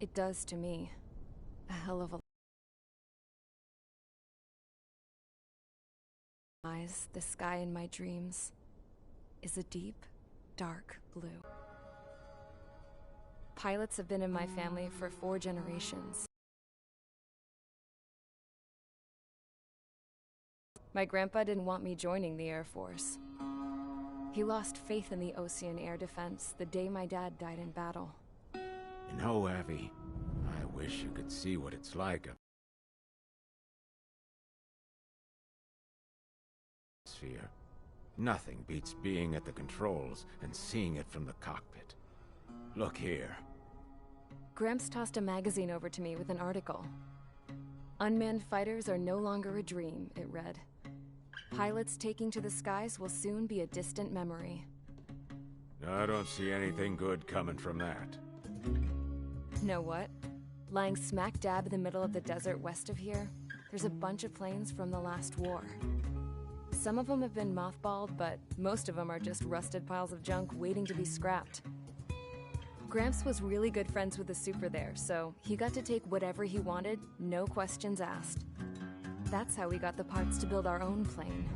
It does to me. A hell of a eyes, the sky in my dreams is a deep, dark blue. Pilots have been in my family for 4 generations. My grandpa didn't want me joining the Air Force. He lost faith in the ocean air defense the day my dad died in battle. You know, Abby, I wish you could see what it's like up sphere. Nothing beats being at the controls and seeing it from the cockpit. Look here. Gramps tossed a magazine over to me with an article. Unmanned fighters are no longer a dream, it read. Pilots taking to the skies will soon be a distant memory. I don't see anything good coming from that. Know what? Lying smack dab in the middle of the desert west of here, there's a bunch of planes from the last war. Some of them have been mothballed, but most of them are just rusted piles of junk waiting to be scrapped. Gramps was really good friends with the super there, so he got to take whatever he wanted, no questions asked. That's how we got the parts to build our own plane.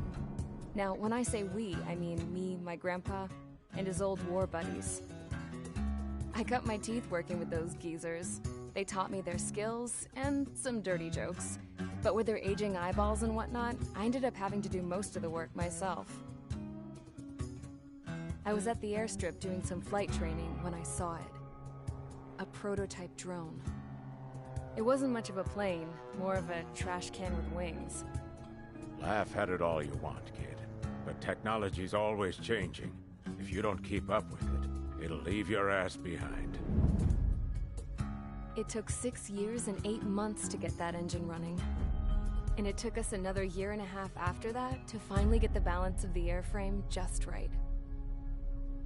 Now, when I say we, I mean me, my grandpa, and his old war buddies. I cut my teeth working with those geezers. They taught me their skills and some dirty jokes. But with their aging eyeballs and whatnot, I ended up having to do most of the work myself. I was at the airstrip doing some flight training when I saw it. A prototype drone. It wasn't much of a plane, more of a trash can with wings. Laugh at it all you want, kid. But technology's always changing. If you don't keep up with it, it'll leave your ass behind. It took 6 years and 8 months to get that engine running. And it took us another 1.5 years after that to finally get the balance of the airframe just right.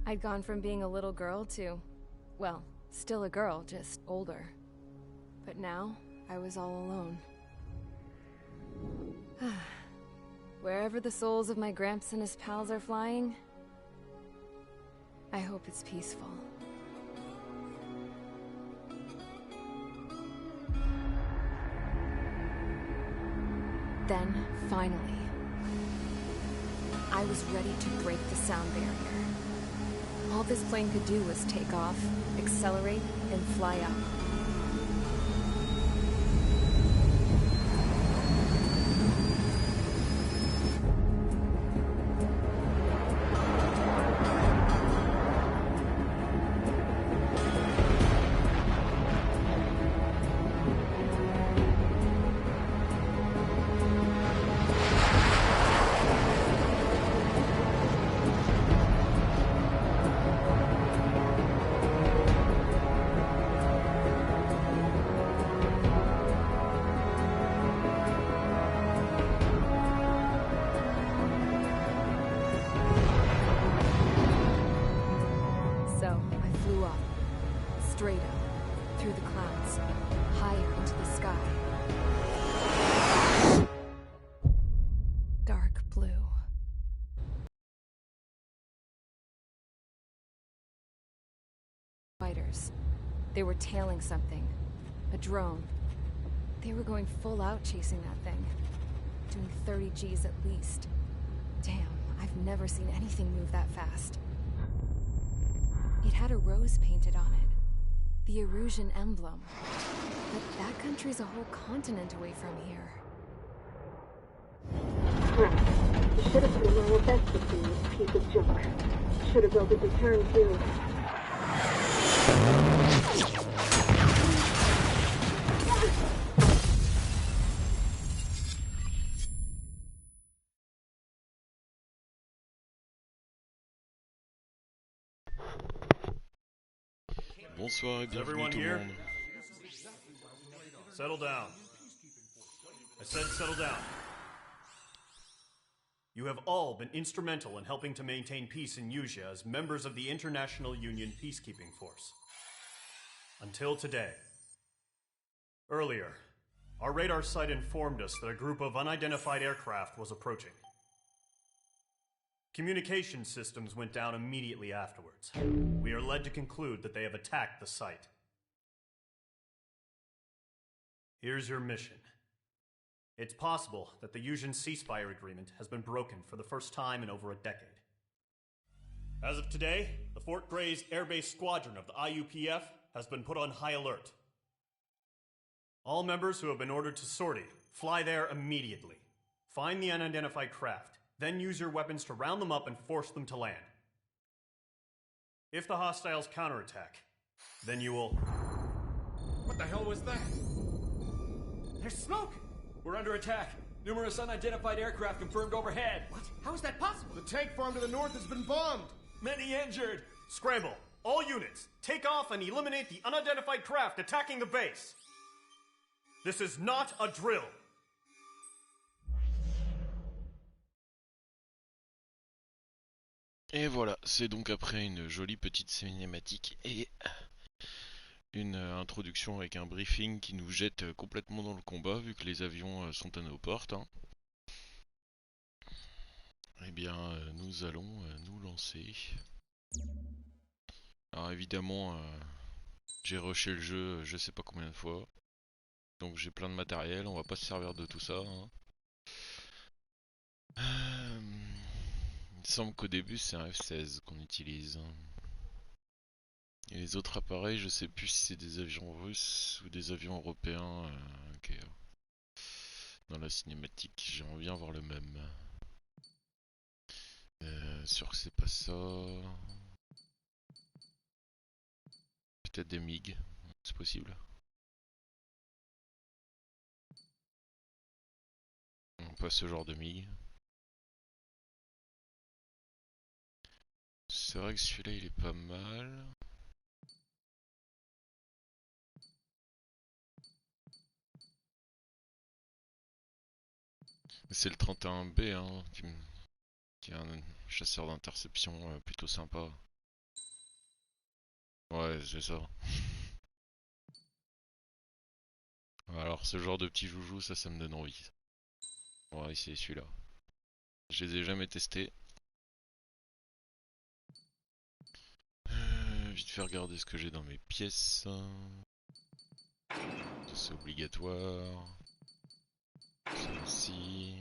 I'd gone from being a little girl to, well, still a girl, just older. But now, I was all alone. Wherever the souls of my Gramps and his pals are flying, I hope it's peaceful. Then, finally, I was ready to break the sound barrier. All this plane could do was take off, accelerate, and fly up. Straight up, through the clouds, higher into the sky. Dark blue. Fighters. They were tailing something. A drone. They were going full out chasing that thing. Doing 30 Gs at least. Damn, I've never seen anything move that fast. It had a rose painted on it. The Erusian emblem. But that country's a whole continent away from here. Crap. You should have put my best with this piece of junk. Should have built a return too. Bonsoir et bienvenue Everyone tout le here? monde. Settle down. I said settle down. You have all been instrumental in helping to maintain peace in Usea as members of the International Union Peacekeeping Force. Until today. Earlier, our radar site informed us that a group of unidentified aircraft was approaching. Communication systems went down immediately afterwards. We are led to conclude that they have attacked the site. Here's your mission. It's possible that the Yuuzhan ceasefire agreement has been broken for the first time in over a decade. As of today, the Fort Gray's Airbase Squadron of the IUPF has been put on high alert. All members who have been ordered to sortie, fly there immediately. Find the unidentified craft, then use your weapons to round them up and force them to land. If the hostiles counterattack, then you will... What the hell was that? There's smoke! We're under attack. Numerous unidentified aircraft confirmed overhead. What? How is that possible? The tank farm to the north has been bombed. Many injured. Scramble! All units, take off and eliminate the unidentified craft attacking the base! This is not a drill! Et voilà, c'est donc après une jolie petite cinématique et une introduction avec un briefing qui nous jette complètement dans le combat vu que les avions sont à nos portes. Hein. Eh bien, nous allons nous lancer. Alors évidemment, j'ai rushé le jeu je sais pas combien de fois. Donc j'ai plein de matériel, on va pas se servir de tout ça. Hein. Il me semble qu'au début c'est un F-16 qu'on utilise. Et les autres appareils, je sais plus si c'est des avions russes ou des avions européens. Ok. Dans la cinématique, j'aimerais bien voir le même. Sûr que c'est pas ça. Peut-être des MiG, c'est possible. Pas ce genre de MiG. C'est vrai que celui-là il est pas mal. C'est le 31B hein, qui est un chasseur d'interception plutôt sympa. Ouais, c'est ça. Alors ce genre de petit joujou, ça me donne envie. On va essayer celui-là. Je les ai jamais testés. Vite fait regarder ce que j'ai dans mes pièces. Ça c'est obligatoire. Ça aussi.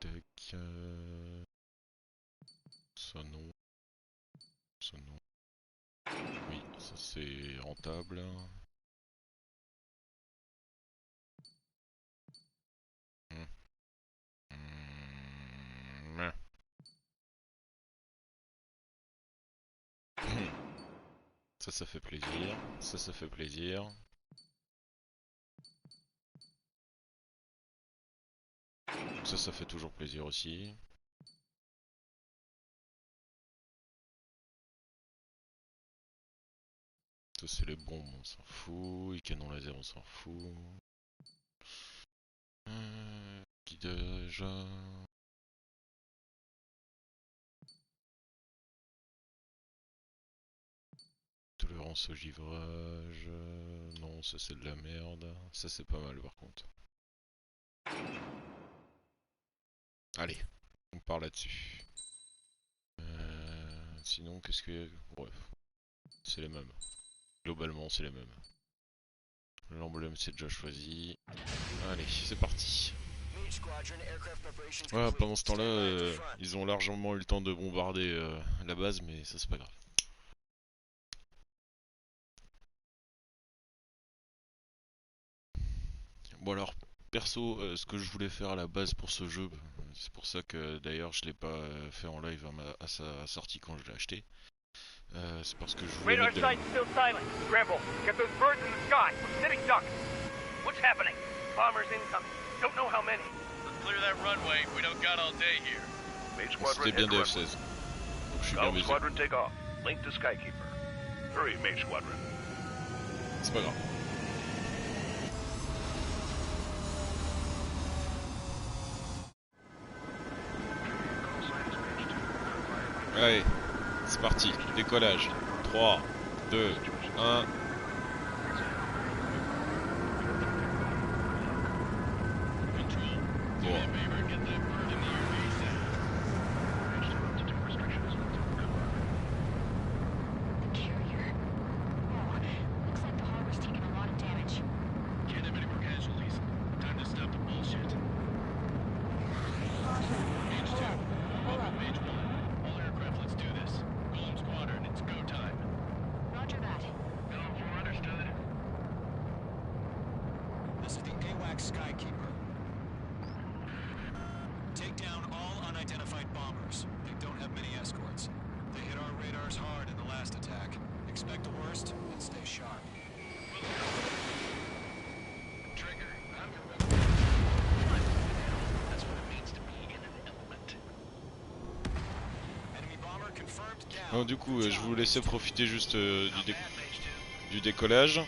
Tac. Ça non. Ça non. Oui, ça c'est rentable. Ça fait plaisir. Ça fait plaisir. Ça fait toujours plaisir aussi. Ça c'est les bombes, on s'en fout. Les canons laser, on s'en fout. Guidage. Tolérance au givrage. Non, ça c'est de la merde. Ça c'est pas mal par contre. Allez, on part là-dessus. Sinon, qu'est-ce que... Bref, c'est les mêmes. Globalement, c'est les mêmes. L'emblème, c'est déjà choisi. Allez, c'est parti. Voilà, pendant ce temps-là, ils ont largement eu le temps de bombarder la base, mais ça c'est pas grave. Bon alors, perso, ce que je voulais faire à la base pour ce jeu, c'est pour ça que d'ailleurs je l'ai pas fait en live à sa sortie quand je l'ai acheté. C'est parce que je voulais Radar mettre site's still silent. Scramble. Get those birds in the sky. We're sitting ducks. What's happening? Bombers incoming. Don't know how many. Let's clear that runway. We don't got all day here. Mage Squadron C'était bien head des correctly. F-16. Donc je suis bien Golf baisé. Squadron take off. Link to Skykeeper. Hurry, Mage Squadron. C'est pas grave. Allez, c'est parti, décollage. 3, 2, 1. Contact Skykeeper. Take down all unidentified bombers. They don't have many escorts. They hit our radars hard in the last attack. Expect the worst and stay sharp. Trigger, I'm your rebel. That's what it means to be in an element. Enemy bomber confirmed down. Bon, du coup, je vous laissais profiter juste du décollage.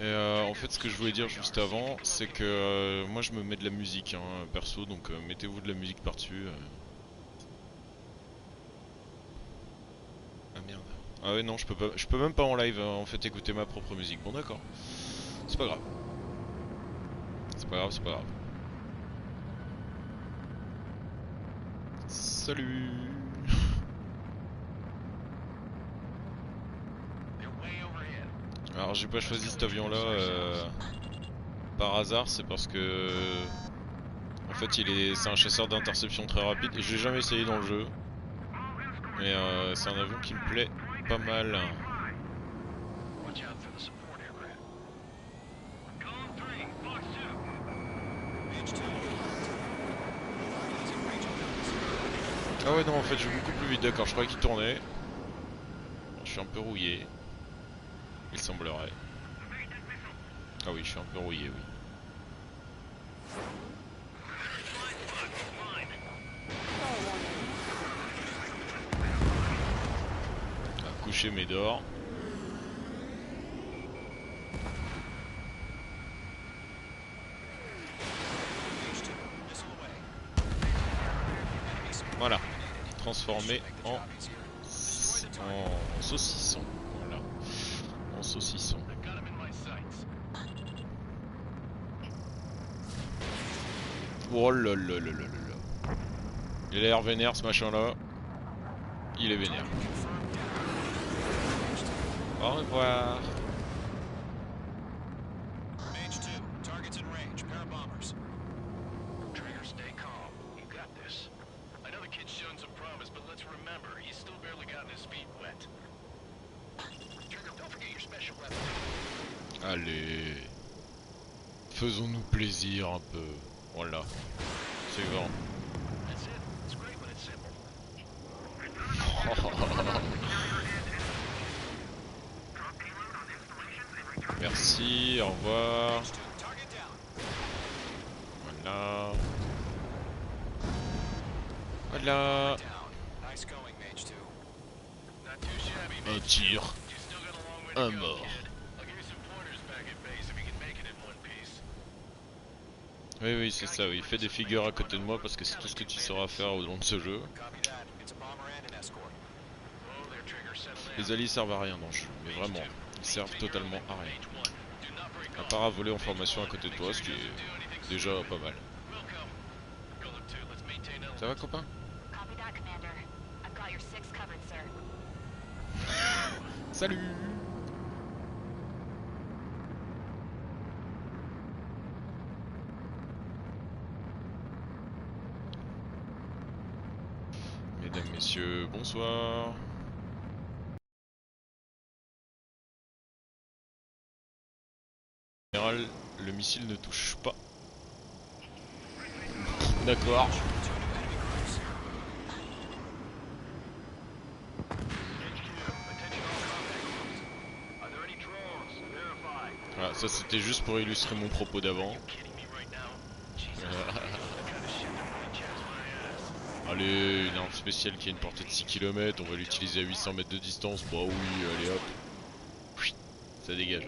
Et en fait, ce que je voulais dire juste avant, c'est que moi je me mets de la musique, hein, perso, donc mettez-vous de la musique par-dessus. Ah merde. Ah ouais, non, je peux même pas en live en fait écouter ma propre musique. Bon, d'accord. C'est pas grave. C'est pas grave, c'est pas grave. Salut. Alors j'ai pas choisi cet avion là par hasard, c'est parce que en fait c'est un chasseur d'interception très rapide et je l'ai jamais essayé dans le jeu. Mais c'est un avion qui me plaît pas mal. Ah ouais non en fait je vais beaucoup plus vite, d'accord, je croyais qu'il tournait. Je suis un peu rouillé. Il semblerait. Ah oui, je suis un peu rouillé, oui. Coucher mes dors. Voilà. Transformé en saucisson. Voilà. En saucisson. Oh là là là là là. Il a l'air vénère ce machin là. Il est vénère. Au revoir. Mage 2, targets in range, parabombers. Trigger, stay calm. You got this. I know the kid's shown some promise, but let's remember, he's still barely gotten his feet wet. Trigger, don't forget your special weapon. Allez. Faisons-nous plaisir un peu. Voilà. C'est grand. That's it. It's great when it's simple. Merci, au revoir. Voilà. Voilà. Un tir. Un mort. Oui, oui, c'est ça, oui. Fais des figures à côté de moi parce que c'est tout ce que tu sauras faire au long de ce jeu. Les alliés servent à rien dans le jeu, mais vraiment, ils servent totalement à rien. À part à voler en formation à côté de toi, ce qui est déjà pas mal. Ça va, copain? Salut! Mesdames, messieurs, bonsoir. En général, le missile ne touche pas. D'accord. Voilà, ça c'était juste pour illustrer mon propos d'avant. Allez, une arme spéciale qui a une portée de 6 km, on va l'utiliser à 800 mètres de distance. Bah oui, allez hop. Ça dégage.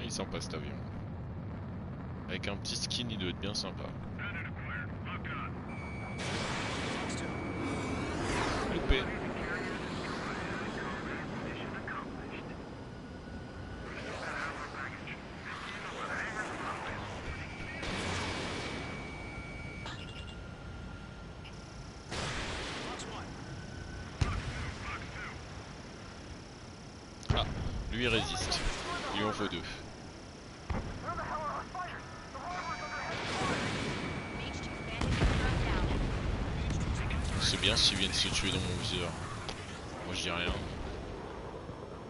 Il est sympa cet avion. Avec un petit skin, il doit être bien sympa. Loupé. Lui il résiste. Il lui en faut 2. C'est bien s'ils viennent se tuer dans mon viseur. Moi je dis rien.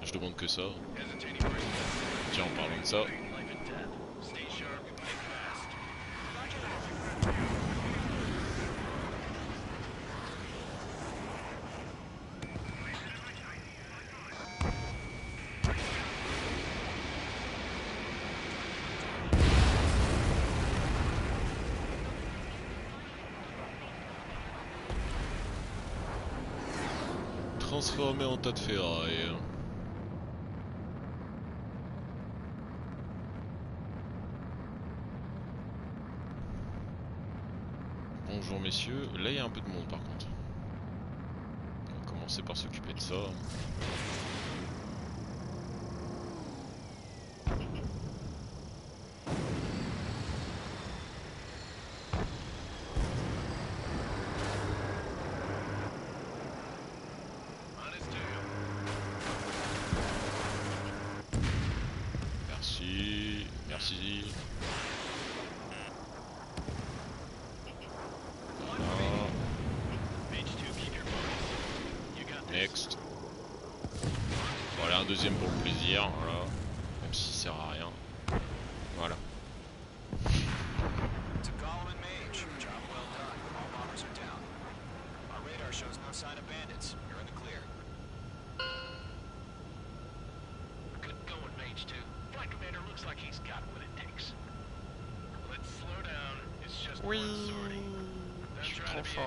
Je demande que ça. Tiens, en parlant de ça. Transformé en tas de ferraille. Bonjour messieurs, là il y a un peu de monde par contre. On va commencer par s'occuper de ça. Merci, merci. Next. Voilà, un deuxième pour le plaisir, voilà. Même s'il sert à rien. Voilà. Oui, je suis trop fort.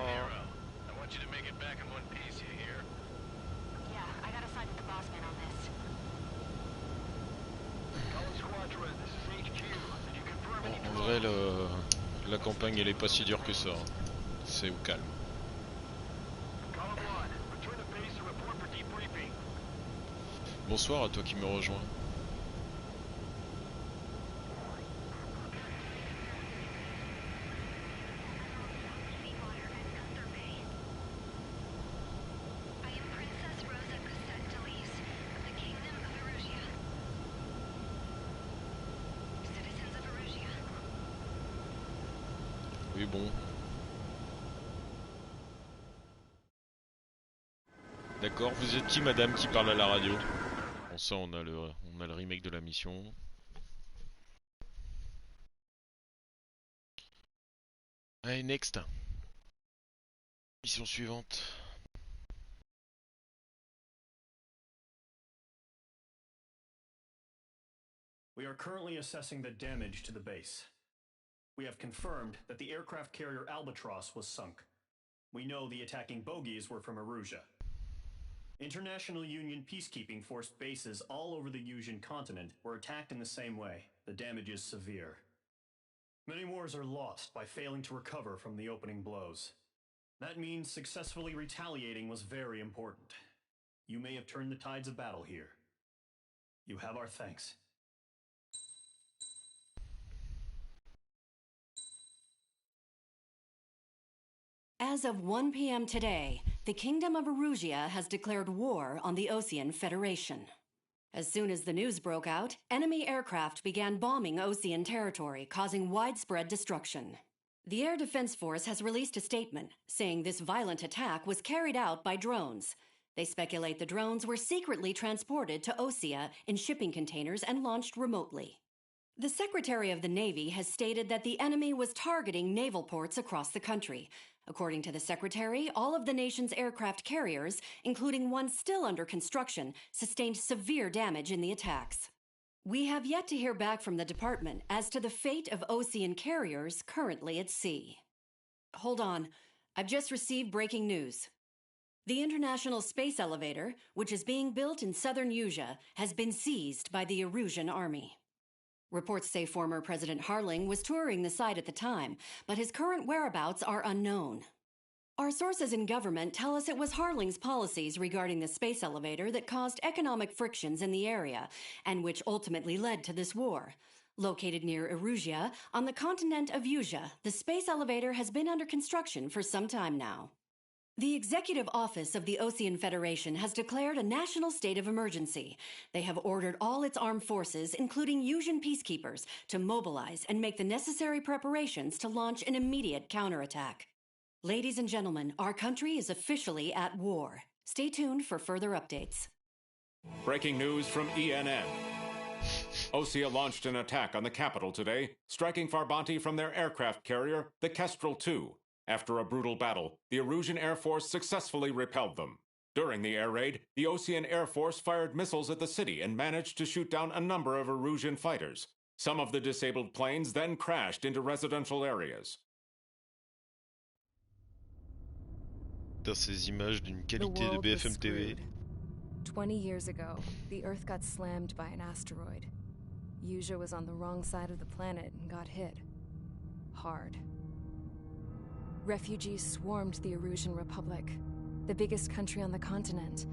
Bon, en vrai, la campagne elle est pas si dure que ça. C'est au calme. Bonsoir à toi qui me rejoins. Oui bon. D'accord, vous êtes qui madame qui parle à la radio? Bon ça on a le remake de la mission. Allez next. Mission suivante. We are currently assessing the damage to the base. We have confirmed that the aircraft carrier Albatross was sunk. We know the attacking bogies were from Erusia. International Union peacekeeping force bases all over the Yusian continent were attacked in the same way. The damage is severe. Many wars are lost by failing to recover from the opening blows. That means successfully retaliating was very important. You may have turned the tides of battle here. You have our thanks. As of 1 p.m. today, the Kingdom of Erusia has declared war on the Osean Federation. As soon as the news broke out, enemy aircraft began bombing Osean territory, causing widespread destruction. The Air Defense Force has released a statement saying this violent attack was carried out by drones. They speculate the drones were secretly transported to Osea in shipping containers and launched remotely. The Secretary of the Navy has stated that the enemy was targeting naval ports across the country. According to the Secretary, all of the nation's aircraft carriers, including one still under construction, sustained severe damage in the attacks. We have yet to hear back from the department as to the fate of Osean carriers currently at sea. Hold on. I've just received breaking news. The International Space Elevator, which is being built in southern Yusia, has been seized by the Erusian army. Reports say former President Harling was touring the site at the time, but his current whereabouts are unknown. Our sources in government tell us it was Harling's policies regarding the space elevator that caused economic frictions in the area, and which ultimately led to this war. Located near Erusia, on the continent of Yusia, the space elevator has been under construction for some time now. The Executive Office of the Ocean Federation has declared a national state of emergency. They have ordered all its armed forces, including Yusian peacekeepers, to mobilize and make the necessary preparations to launch an immediate counterattack. Ladies and gentlemen, our country is officially at war. Stay tuned for further updates. Breaking news from ENN. Osea launched an attack on the capital today, striking Farbanti from their aircraft carrier, the Kestrel II. After a brutal battle, the Erusian Air Force successfully repelled them. During the air raid, the Ocean Air Force fired missiles at the city and managed to shoot down a number of Erusian fighters. Some of the disabled planes then crashed into residential areas. Dans ces images d'une qualité de BFM TV. 20 years ago, the Earth got slammed by an asteroid. Yusia was on the wrong side of the planet and got hit. Hard. Refugees swarmed the Erusian Republic, the biggest country on the continent,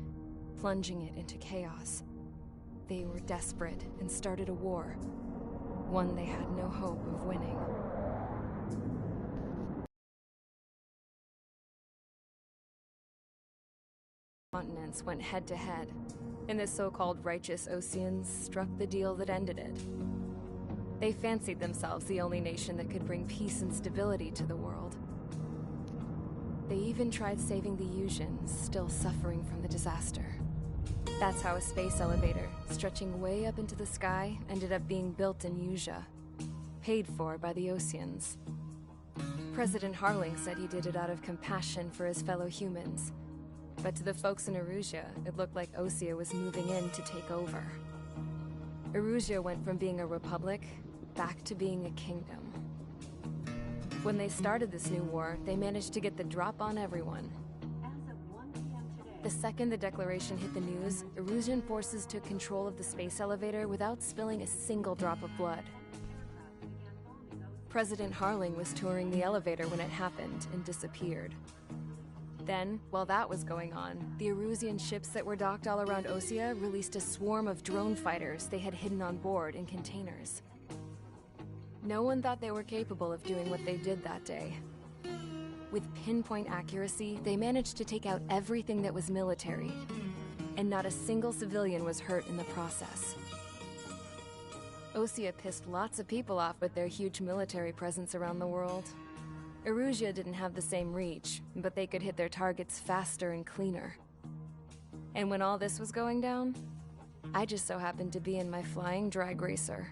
plunging it into chaos. They were desperate and started a war, one they had no hope of winning. Continents went head-to-head, and the so-called righteous Oceans struck the deal that ended it. They fancied themselves the only nation that could bring peace and stability to the world. They even tried saving the Yusians, still suffering from the disaster. That's how a space elevator, stretching way up into the sky, ended up being built in Yusia, paid for by the Oceans. President Harling said he did it out of compassion for his fellow humans. But to the folks in Erusia, it looked like Osea was moving in to take over. Erusia went from being a republic back to being a kingdom. When they started this new war, they managed to get the drop on everyone. The second the declaration hit the news, Erusian forces took control of the space elevator without spilling a single drop of blood. President Harling was touring the elevator when it happened and disappeared. Then, while that was going on, the Erusian ships that were docked all around Osea released a swarm of drone fighters they had hidden on board in containers. No one thought they were capable of doing what they did that day. With pinpoint accuracy, they managed to take out everything that was military, and not a single civilian was hurt in the process. Osea pissed lots of people off with their huge military presence around the world. Erusia didn't have the same reach, but they could hit their targets faster and cleaner. And when all this was going down, I just so happened to be in my flying drag racer.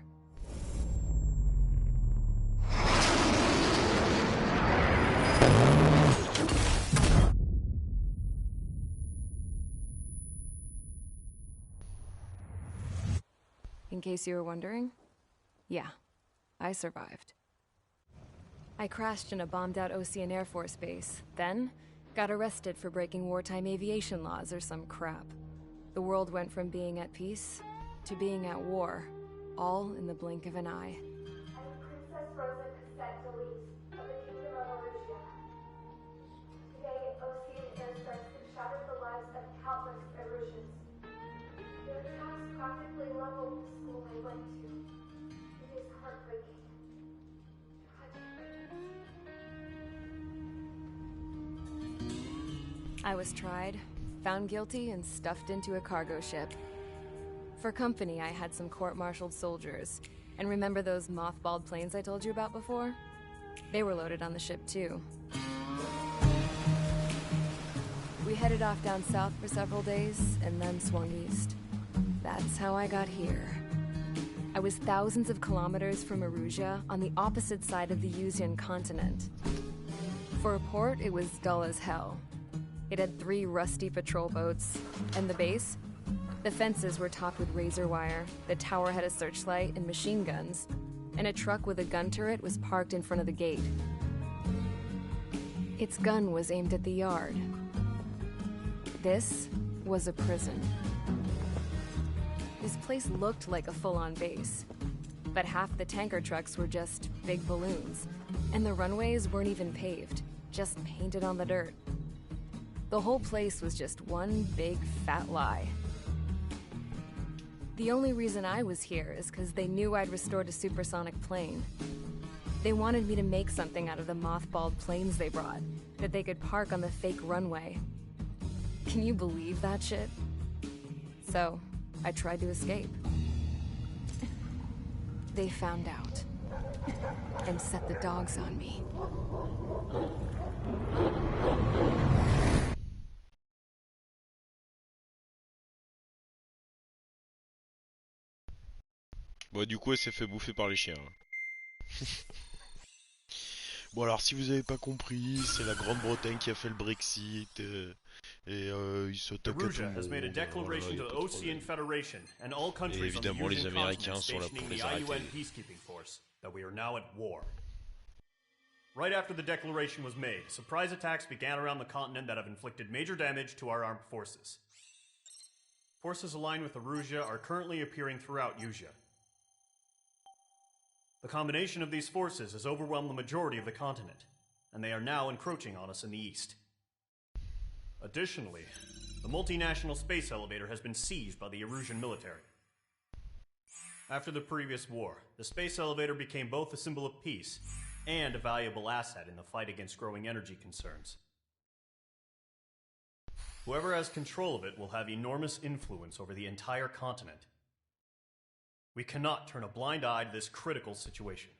In case you were wondering, yeah, I survived. I crashed in a bombed-out Ocean Air Force base, then got arrested for breaking wartime aviation laws or some crap. The world went from being at peace to being at war, all in the blink of an eye. Princess Rosa Cassette Delise of the Kingdom of Erusia. Today, Ocean airstrikes have shattered the lives of countless Erusians. Their attacks practically leveled the school I went to. It is heartbreaking. I was tried, found guilty, and stuffed into a cargo ship. For company, I had some court-martialed soldiers. And remember those mothballed planes I told you about before? They were loaded on the ship, too. We headed off down south for several days, and then swung east. That's how I got here. I was thousands of kilometers from Erusia, on the opposite side of the Yusian continent. For a port, it was dull as hell. It had 3 rusty patrol boats, and the base? The fences were topped with razor wire, the tower had a searchlight and machine guns, and a truck with a gun turret was parked in front of the gate. Its gun was aimed at the yard. This was a prison. This place looked like a full-on base, but half the tanker trucks were just big balloons, and the runways weren't even paved, just painted on the dirt. The whole place was just one big fat lie. The only reason I was here is because they knew I'd restored a supersonic plane. They wanted me to make something out of the mothballed planes they brought, that they could park on the fake runway. Can you believe that shit? So, I tried to escape. They found out. And set the dogs on me. Bon, du coup, elle s'est fait bouffer par les chiens. Bon, alors, si vous avez pas compris, c'est la Grande-Bretagne qui a fait le Brexit. Et ils s'attaquent à tout le monde. Voilà, y a pas de problème. Et évidemment, les Américains sont là pour les arrêter. Right after the declaration was made, surprise attacks began around the continent that have inflicted major damage to our armed forces. Forces aligned with Erusia are currently appearing throughout Usia. The combination of these forces has overwhelmed the majority of the continent, and they are now encroaching on us in the east. Additionally, the multinational space elevator has been seized by the Erusian military. After the previous war, the space elevator became both a symbol of peace and a valuable asset in the fight against growing energy concerns. Whoever has control of it will have enormous influence over the entire continent. We cannot turn a blind eye to this critical situation.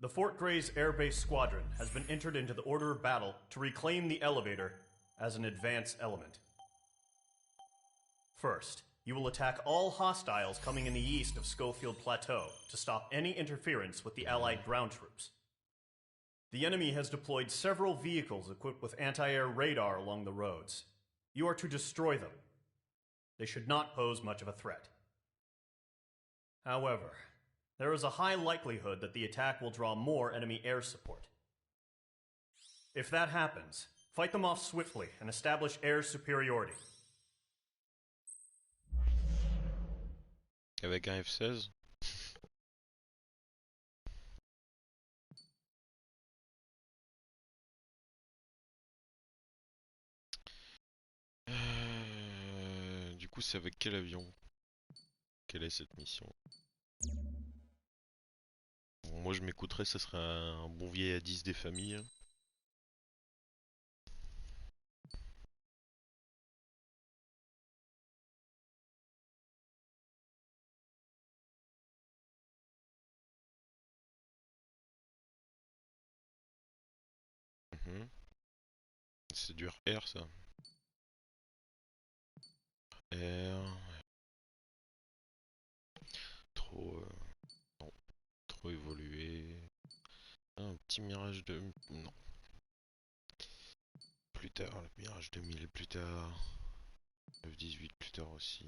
The Fort Gray's Air Base Squadron has been entered into the order of battle to reclaim the elevator as an advance element. First, you will attack all hostiles coming in the east of Schofield Plateau to stop any interference with the Allied ground troops. The enemy has deployed several vehicles equipped with anti-air radar along the roads. You are to destroy them. They should not pose much of a threat. However, there is a high likelihood that the attack will draw more enemy air support. If that happens, fight them off swiftly and establish air superiority. Avec un F-16. Du coup, c'est avec quel avion? Quelle est cette mission? Bon, moi, je m'écouterais, ça serait un bon vieil A10 des familles. C'est dur R, ça. R. Trop. Non. Trop évolué. Un petit Mirage de. Non. Plus tard, le Mirage 2000 plus tard. 918 plus tard aussi.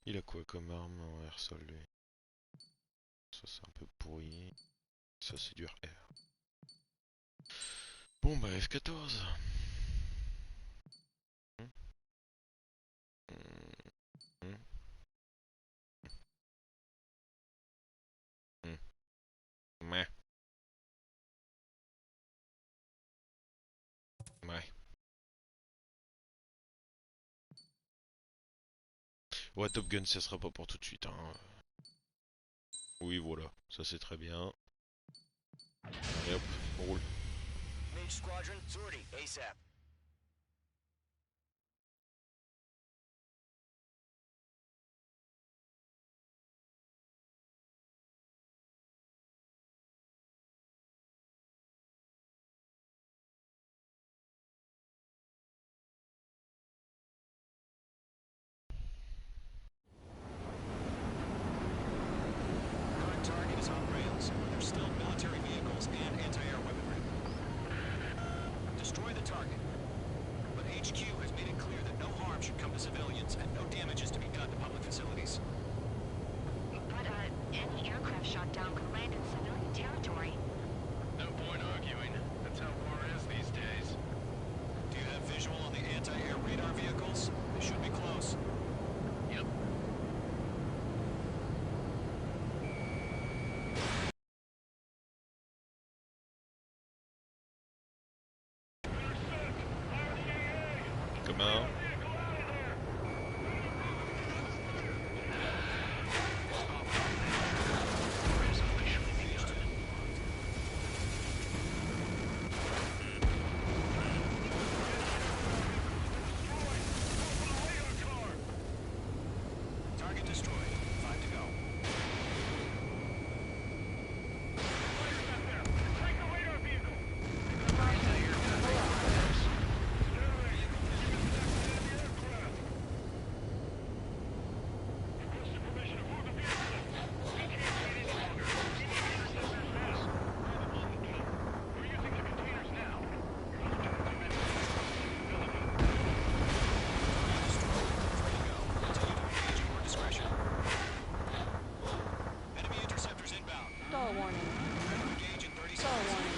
Il a quoi comme arme en air-sol lui? Ça c'est un peu pourri. Ça c'est du R. Bon bah F14. Ouais. Ouais. Ouais, Top Gun, ça sera pas pour tout de suite. Hein. Oui, voilà, ça c'est très bien. Et hop, on roule. Mage Squadron, sortie, ASAP. Current target is on rails. There's still military vehicles and anti-air weaponry. Destroy the target. But HQ has made it clear that no harm should come to civilians and no damage is to be done to public facilities. But, any aircraft shot down could land in civilian territory. No point arguing. That's how war is these days. Do you have visual on the anti-air radar vehicles? They should be close. Yep. main. Target destroyed. 5 to go. Enemy interceptors inbound. Stall warning. Engage in 30 Stall seconds. warning.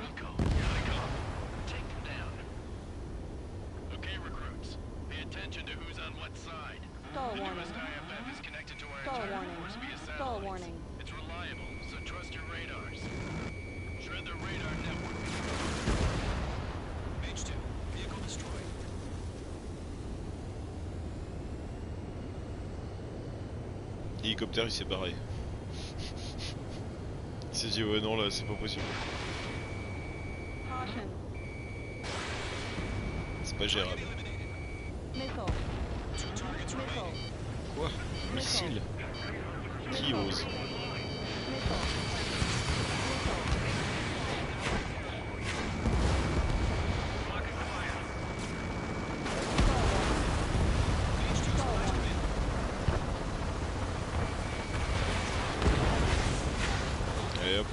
Nico, gotta go. Take them down. Okay, recruits. Pay attention to who's on what side. Stall The warning. newest IFF is connected to our Stall entire warning. force via Stall satellites. warning. It's reliable, so trust your radars. Shred the radar network. Mage 2. Vehicle destroyed. L'hélicoptère il s'est barré. Il s'est dit ouais non là c'est pas possible. Caution. C'est pas gérable. Missile. Missile. Quoi? Missile? Qui ose? Allez hop.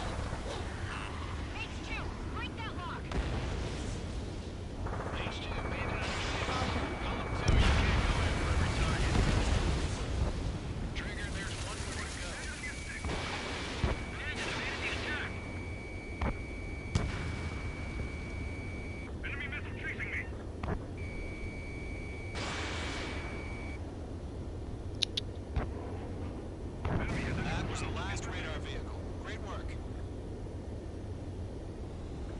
That was the last radar vehicle. Great work.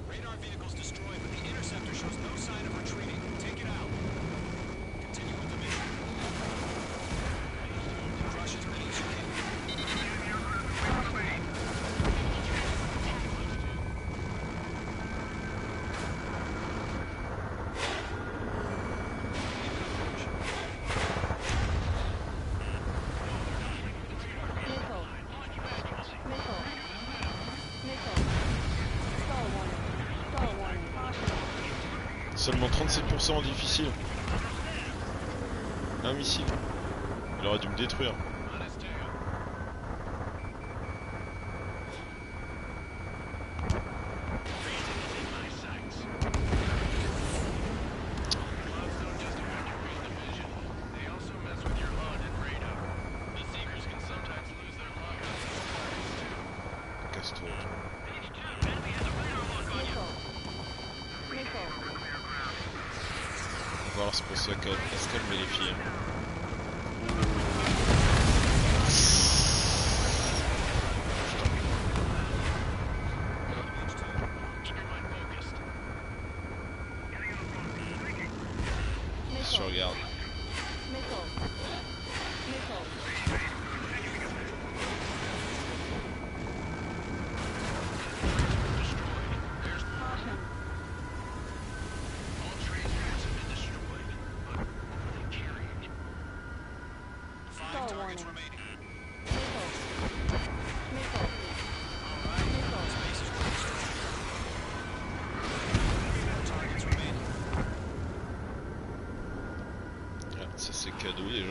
Radar vehicle's destroyed, but the interceptor shows no sign of retreating. Take it out. Continue with the mission. Crush as many as you can. Seulement 37% en difficile. Un missile. Il aurait dû me détruire. Casse-toi. Voilà, c'est pour ça qu'elle se calmer les filles. Je regarde. Ça c'est cadeau déjà.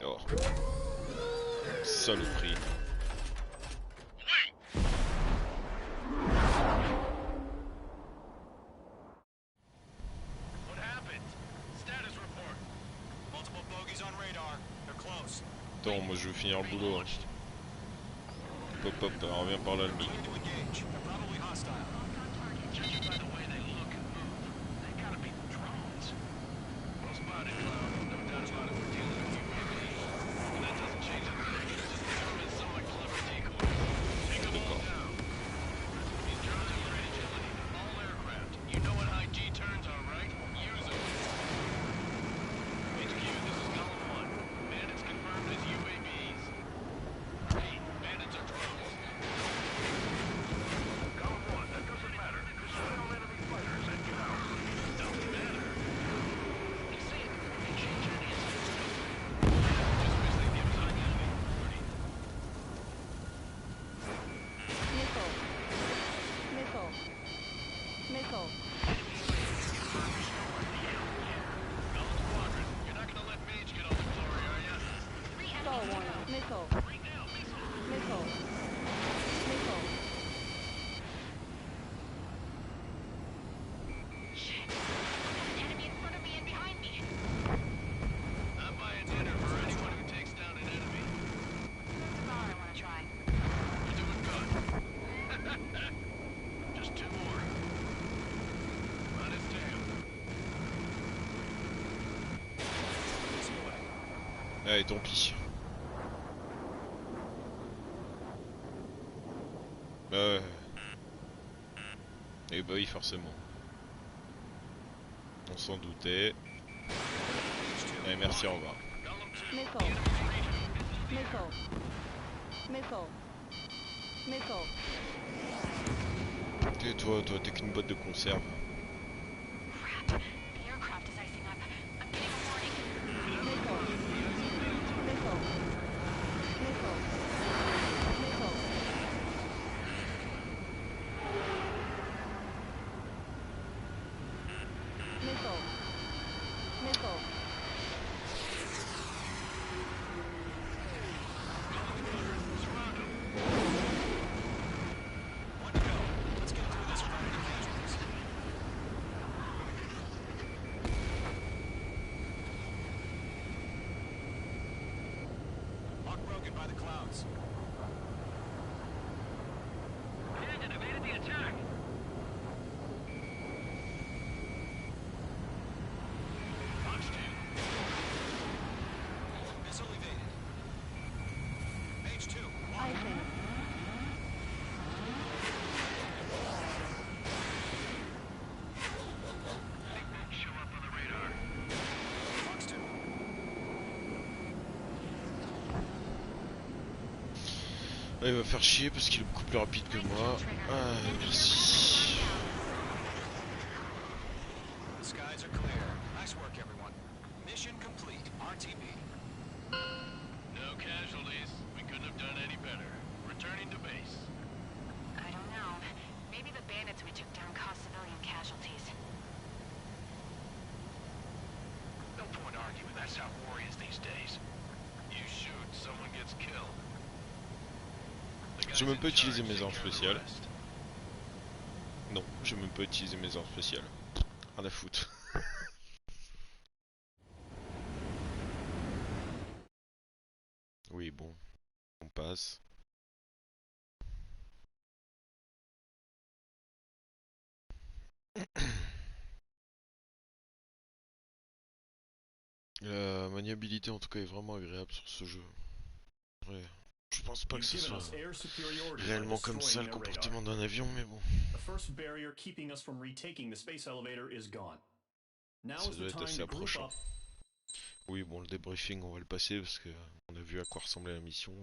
Oh. Saloperie. finir le boulot. Hein. Hop hop, reviens par là le mini. Allez, tant pis. Et bah oui, forcément. On s'en doutait. Allez, merci, au revoir. Et toi, t'es qu'une boîte de conserve. By the clouds. Bandit evaded the attack. Launch 2. Missile evaded. Mage 2. I think. Show up on the radar. Launch 2. Ah, il va faire chier parce qu'il est beaucoup plus rapide que moi. Ah, merci. The skies are clear. Nice work, everyone. Mission complete. RTB. No casualties. We couldn't have done any better. Returning to base. I don't know. Maybe the bandits we took down caused civilian casualties. No point arguing. That's how war is these days. You shoot, someone gets killed. Je peux utiliser mes armes spéciales. Non, je peux pas utiliser mes armes spéciales. Rien à foutre. Oui, bon. On passe. La maniabilité en tout cas est vraiment agréable sur ce jeu. Ouais. Je pense pas que ce soit réellement comme ça le comportement d'un avion, mais bon. Ça doit être assez approchant. Oui, bon, le débriefing, on va le passer parce que on a vu à quoi ressemblait la mission.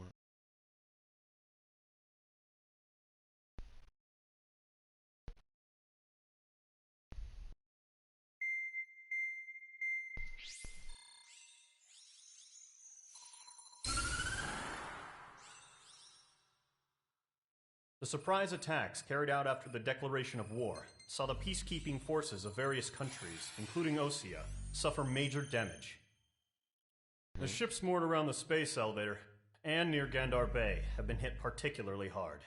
The surprise attacks carried out after the declaration of war saw the peacekeeping forces of various countries, including Osea, suffer major damage. The ships moored around the space elevator and near Gandar Bay have been hit particularly hard.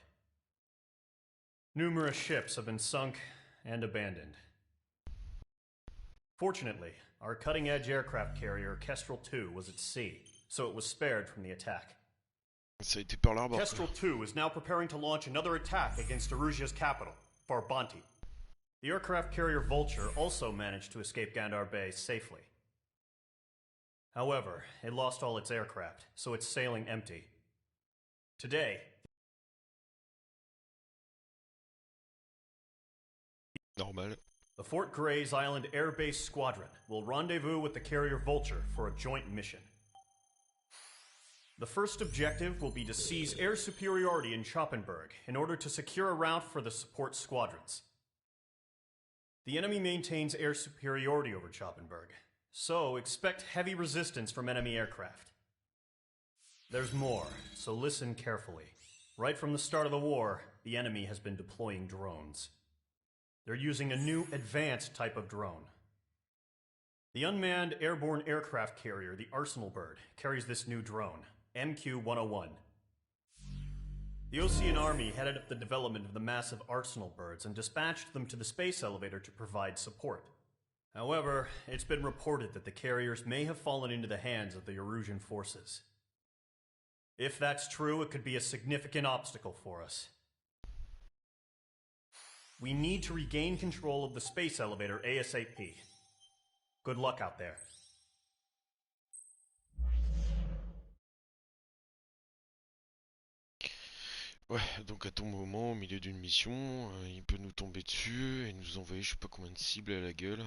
Numerous ships have been sunk and abandoned. Fortunately, our cutting-edge aircraft carrier Kestrel 2 was at sea, so it was spared from the attack. Ça a été par l'arbre. Kestrel 2 is now preparing to launch another attack against Erusia's capital, Farbanti. The aircraft carrier Vulture also managed to escape Gandar Bay safely. However, it lost all its aircraft, so it's sailing empty. Today, Normal. the Fort Gray's Island Air Base Squadron will rendezvous with the carrier Vulture for a joint mission. The first objective will be to seize air superiority in Choppenberg in order to secure a route for the support squadrons. The enemy maintains air superiority over Choppenberg, so expect heavy resistance from enemy aircraft. There's more, so listen carefully. Right from the start of the war, the enemy has been deploying drones. They're using a new advanced type of drone. The unmanned airborne aircraft carrier, the Arsenal Bird, carries this new drone, MQ-101. The Osean Army headed up the development of the massive Arsenal Birds and dispatched them to the space elevator to provide support. However, it's been reported that the carriers may have fallen into the hands of the Erusian forces. If that's true, it could be a significant obstacle for us. We need to regain control of the space elevator ASAP. Good luck out there. Ouais, donc à ton moment, au milieu d'une mission, il peut nous tomber dessus et nous envoyer je sais pas combien de cibles à la gueule.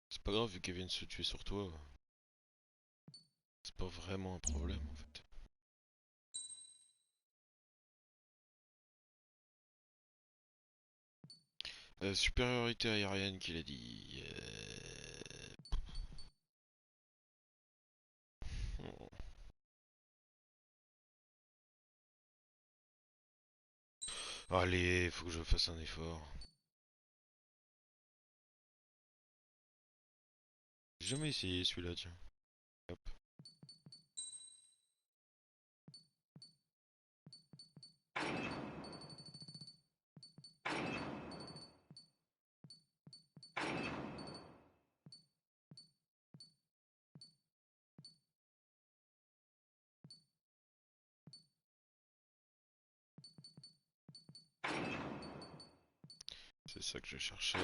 C'est pas grave vu qu'elles viennent se tuer sur toi. C'est pas vraiment un problème en fait. Supériorité aérienne qu'il a dit. Allez, faut que je fasse un effort. J'ai jamais essayé celui-là, tiens. Hop. C'est ça que je cherchais.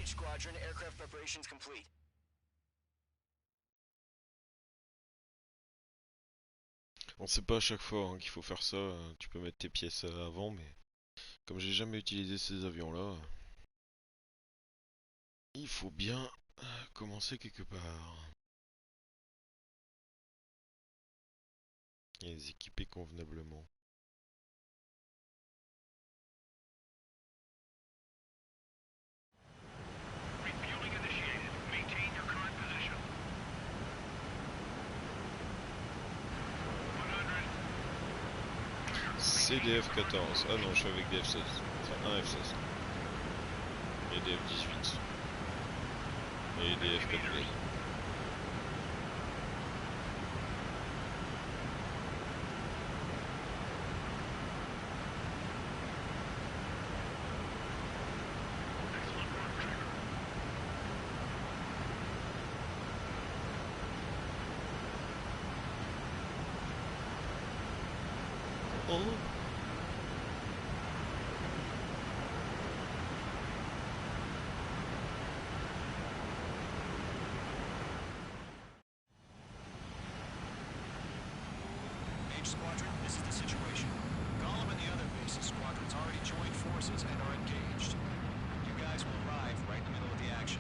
Squadron, aircraft preparations complete. On sait pas à chaque fois hein, qu'il faut faire ça, tu peux mettre tes pièces avant, mais comme j'ai jamais utilisé ces avions-là, il faut bien commencer quelque part. Et les équiper convenablement. DF14, ah non je suis avec DF16, enfin un F16 et DF18 et DF4B. Oh. Squadron, this is the situation. Gollum and the other bases squadrons already joined forces and are engaged. You guys will arrive right in the middle of the action.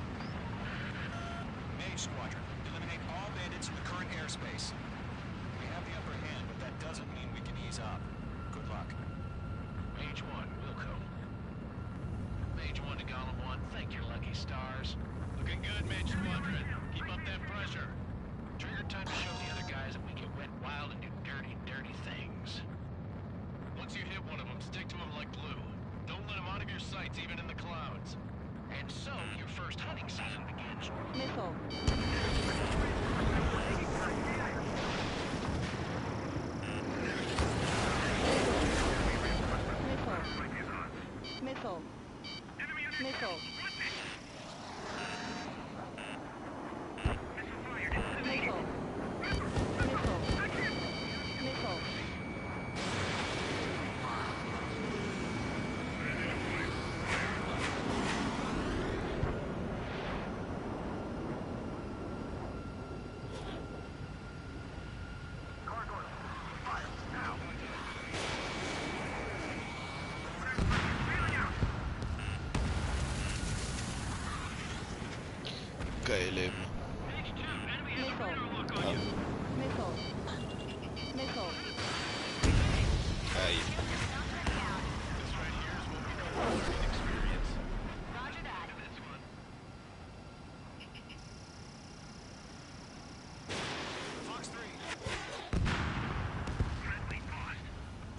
Mage Squadron, eliminate all bandits in the current airspace. We have the upper hand, but that doesn't mean we can ease up. Good luck. Mage 1, Wilco. Mage 1 to Gollum 1, thank your lucky stars. Missile. Missile. Missile. Missile. Missile. Missile. KLM. Missile. Ah, Missile. Missile. aïe. Fox 3.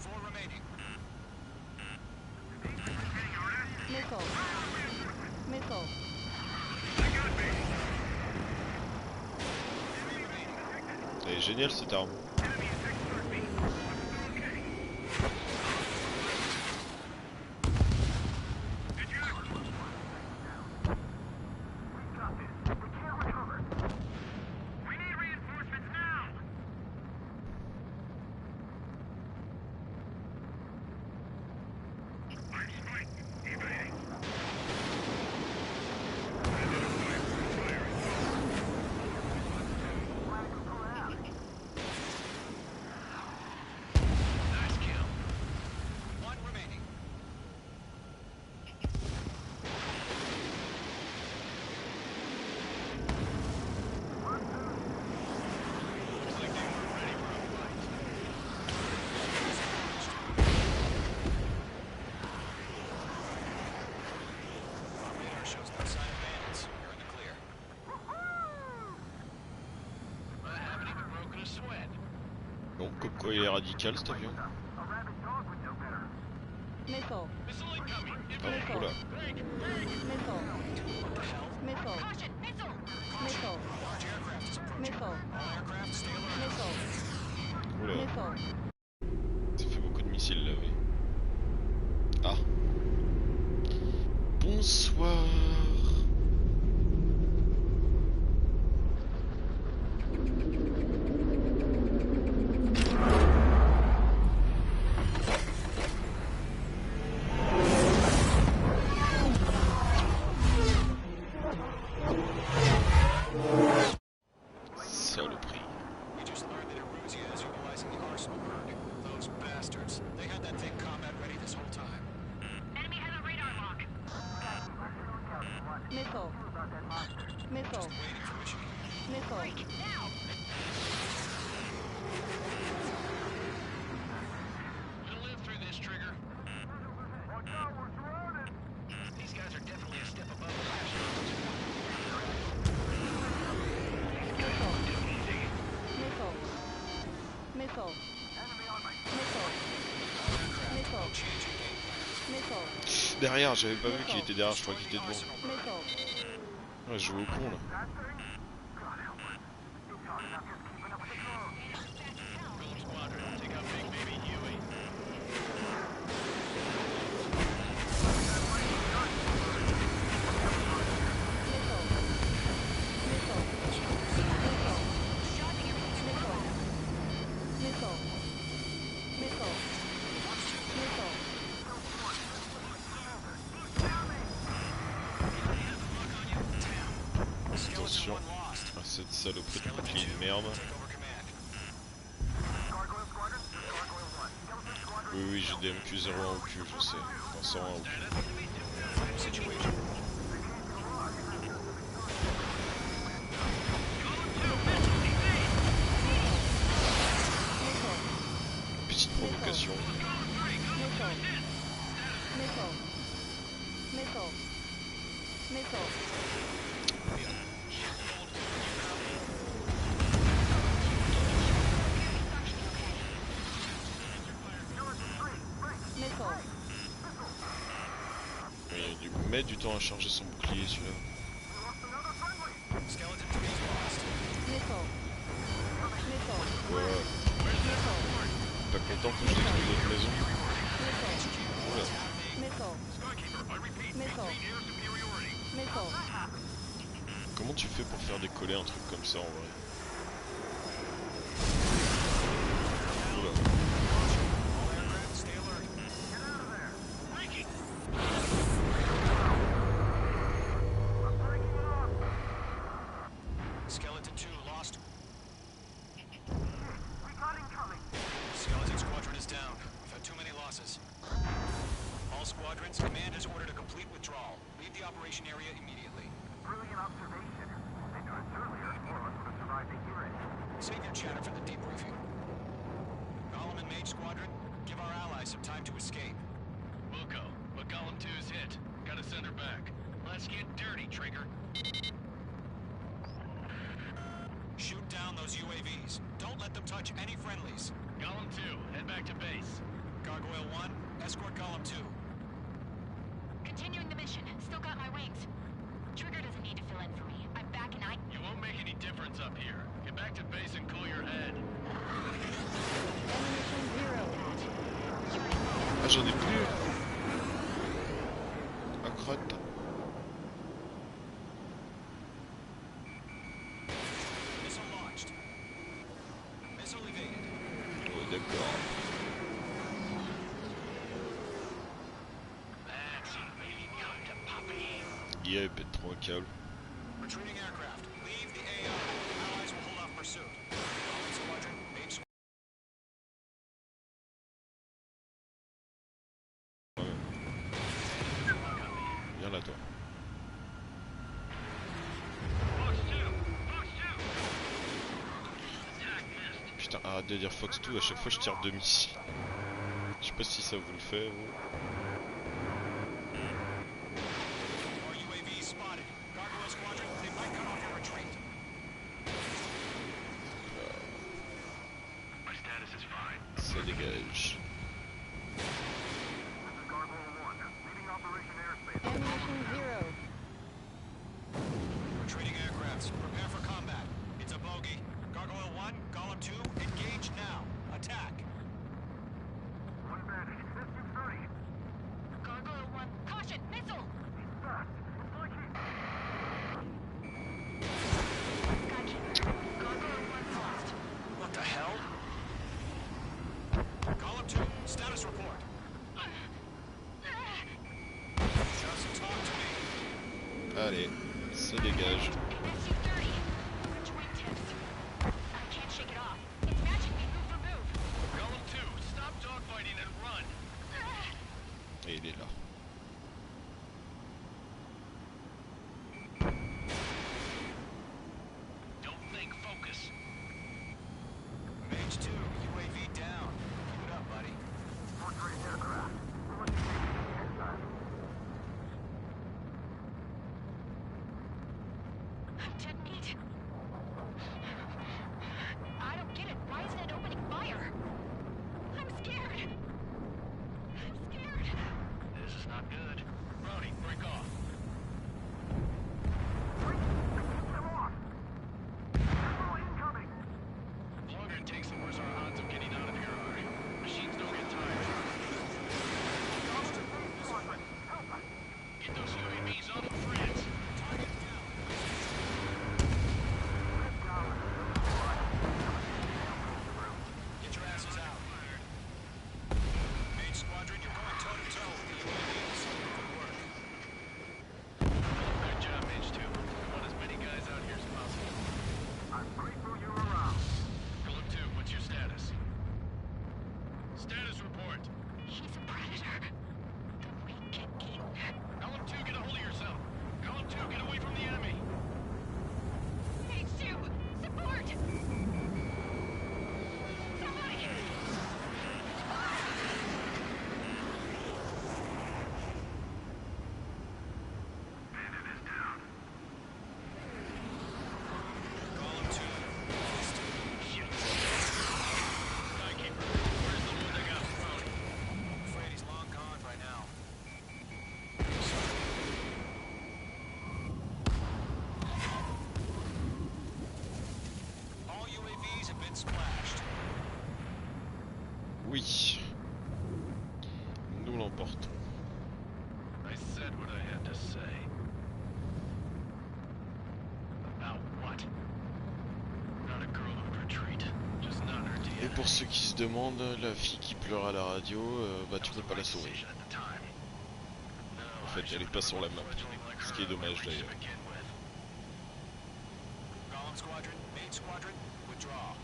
4 remaining. Missile. Missile. Elle est géniale cette arme. Nice kill. 1 remaining. Looks like they were ready for a fight. Our radar shows no sign of bandits. You're in the clear. I haven't even broken a sweat. Bon, comme quoi il est radical cet avion. Missile. Missile incoming. Ah, oula. Missile. Missile. Caution, missile! Missile. Large aircraft is approaching. Missile. All aircraft stay alert. Missile. Oula. Missile. Ça fait beaucoup de missiles là, oui. Ah. Bonsoir. Saloperie. We just learned that Eruzia is utilizing the arsenal burg. Those bastards. They had that thing combat ready this whole time. Enemy has a radar lock. Missile. Missile. Waiting for mission. Missile. Break, now! We'll live through this, Trigger. These guys are definitely a step above the last Missile. Missile. Missile. Missile. Derrière, j'avais pas vu qu'il était derrière, je crois qu'il était devant. Missile. Ouais, je joue au con là. Philip Squadron, take out Big Baby Huey. Attention à cette saloperie de bouclier de merde. Oui, oui, j'ai des MQ-01 au cul, je sais. Enfin, 101 au cul. Petite provocation. Il a dû mettre du temps à charger son bouclier celui-là. Attends, faut que je détruise l'autre maison. Oula. Comment tu fais pour faire décoller un truc comme ça en vrai? Oula. Skeleton 2 lost. Skeleton Squadron is down. We've had too many losses. All squadrons, command has ordered a complete withdrawal. Leave the operation area immediately. Brilliant observation. They do it earlier. More of us would have survived to hear it. Save your chatter for the debriefing. Golem and Mage Squadron, give our allies some time to escape. We'll go, but Golem 2's hit. Gotta send her back. Let's get dirty, Trigger. Shoot down those UAVs. Don't let them touch any friendlies. Golem 2, head back to base. Gargoyle 1, escort Golem 2. Continuing the mission. Still got my wings. Trigger doesn't need to fill in for me. I'm back and You won't make any difference up here. Get back to base and cool your head. Ah, j'en ai plus. Ah, crotte. Missile launched. Missile evaded. Oh, d'accord. Yeah, pète trop un câble. Retreating aircraft. Leave the AO. Allies will hold off pursuit. Golem Squadron, Mage Squadron. Viens là, toi. Putain, arrête de dire Fox 2, à chaque fois je tire 2 missiles. Je sais pas si ça vous le fait, vous. More UAVs spotted. Gargoyle Squadron, they might cut off your retreat. My status is fine. Ça dégage. Ammunition 0. Retreating aircrafts, prepare for combat. It's a bogey. Gargoyle 1, Golem 2, engage now. Attack. One bad. System 30. Gargoyle 1, caution, missile! Fast. It's like he... Gotcha. Gargoyle 1's lost. What the hell? Golem 2, status report. Just talk to me. Allez, ça dégage. SU-30. Which wingtips? I can't shake it off. It's matching me move for move. Golem 2, stop dogfighting and run. Et il est là. Don't think, focus. Mage 2, UAV down. Keep it up, buddy. Portrait aircraft. What's the inside? I'm dead meat. I don't get it. Why isn't it opening fire? I'm scared. I'm scared. This is pour ceux qui se demandent, la fille qui pleure à la radio, bah tu peux pas la sauver. En fait, elle est pas sur la map, ce qui est dommage d'ailleurs. Golem Squadron, main squadron, withdraw.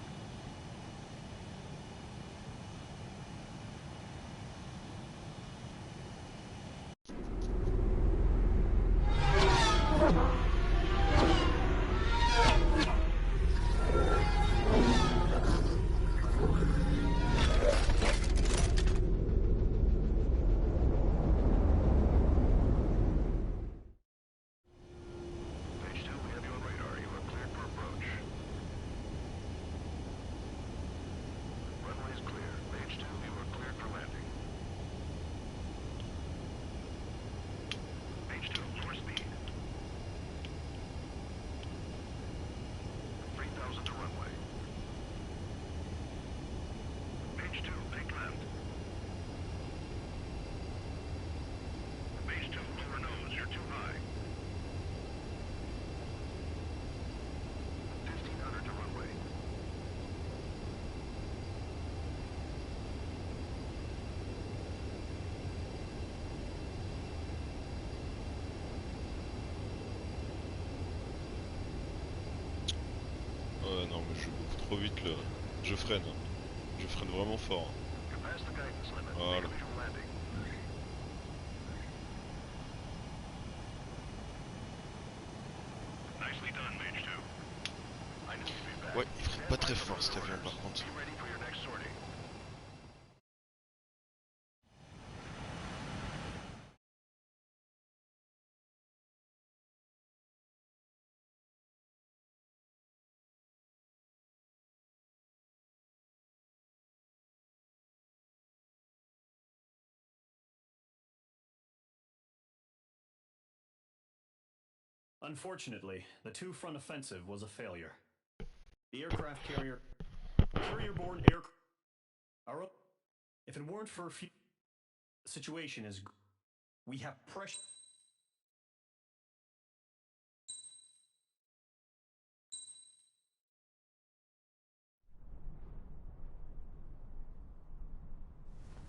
Non mais je vais beaucoup trop vite là. Je freine. Je freine vraiment fort. Voilà. Ouais, il freine pas très fort cet avion par contre. Unfortunately, the two-front offensive was a failure. The aircraft carrier, courier-borne aircraft. If it weren't for a few, the situation is. We have pressure.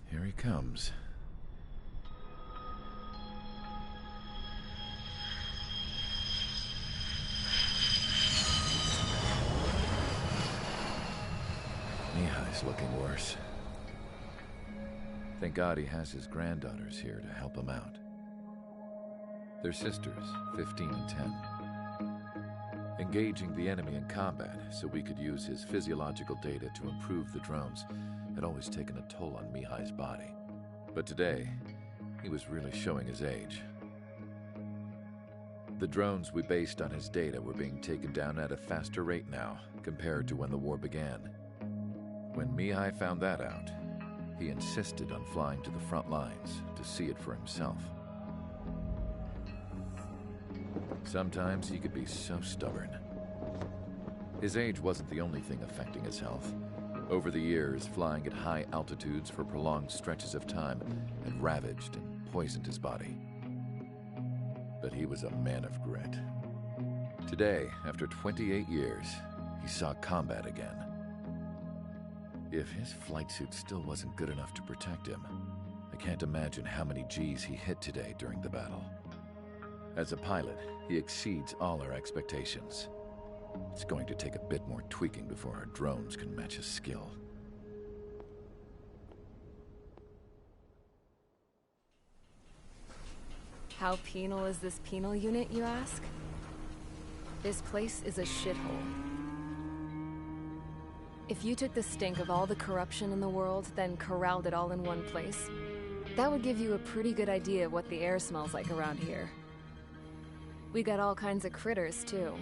Here he comes. Mihai's looking worse. Thank God he has his granddaughters here to help him out. They're sisters, 15 and 10. Engaging the enemy in combat so we could use his physiological data to improve the drones had always taken a toll on Mihai's body. But today, he was really showing his age. The drones we based on his data were being taken down at a faster rate now compared to when the war began. When Mihai found that out, he insisted on flying to the front lines to see it for himself. Sometimes he could be so stubborn. His age wasn't the only thing affecting his health. Over the years, flying at high altitudes for prolonged stretches of time had ravaged and poisoned his body. But he was a man of grit. Today, after 28 years, he saw combat again. If his flight suit still wasn't good enough to protect him, I can't imagine how many G's he hit today during the battle. As a pilot, he exceeds all our expectations. It's going to take a bit more tweaking before our drones can match his skill. How penal is this penal unit, you ask? This place is a shithole. If you took the stink of all the corruption in the world, then corralled it all in one place, that would give you a pretty good idea of what the air smells like around here. We got all kinds of critters, too.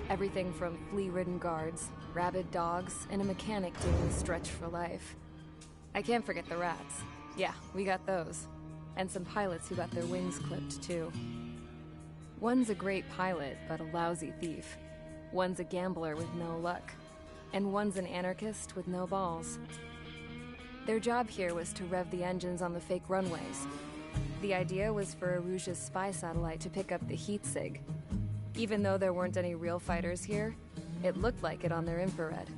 Everything from flea-ridden guards, rabid dogs, and a mechanic doing the stretch for life. I can't forget the rats. Yeah, we got those. And some pilots who got their wings clipped, too. One's a great pilot, but a lousy thief. One's a gambler with no luck. And one's an anarchist with no balls. Their job here was to rev the engines on the fake runways. The idea was for Erusia's spy satellite to pick up the heat sig. Even though there weren't any real fighters here, it looked like it on their infrared.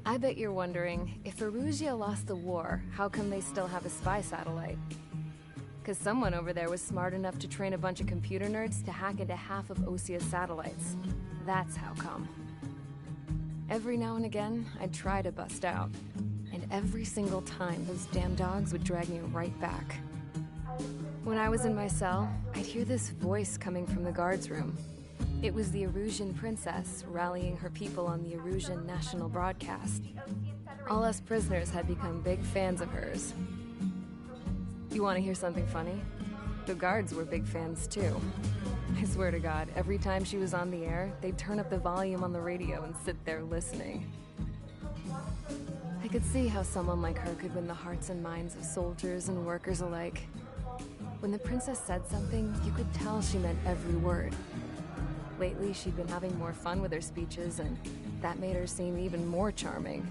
I bet you're wondering, if Erusia lost the war, how come they still have a spy satellite? Because someone over there was smart enough to train a bunch of computer nerds to hack into half of Osia's satellites. That's how come. Every now and again, I'd try to bust out. And every single time, those damn dogs would drag me right back. When I was in my cell, I'd hear this voice coming from the guards room. It was the Erusian princess rallying her people on the Erusian national broadcast. All us prisoners had become big fans of hers. You want to hear something funny? The guards were big fans too. I swear to God, every time she was on the air, they'd turn up the volume on the radio and sit there listening. I could see how someone like her could win the hearts and minds of soldiers and workers alike. When the princess said something, you could tell she meant every word. Lately, she'd been having more fun with her speeches, and that made her seem even more charming.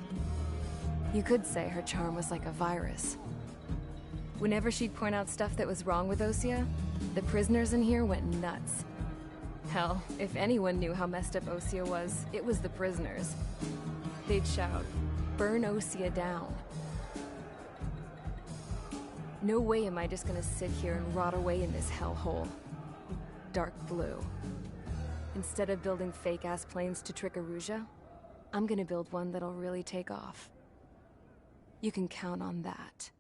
You could say her charm was like a virus. Whenever she'd point out stuff that was wrong with Osia, the prisoners in here went nuts. Hell, if anyone knew how messed up Osia was, it was the prisoners. They'd shout, "Burn Osia down." No way am I just gonna sit here and rot away in this hellhole. Dark blue. Instead of building fake-ass planes to trick Erusia, I'm gonna build one that'll really take off. You can count on that.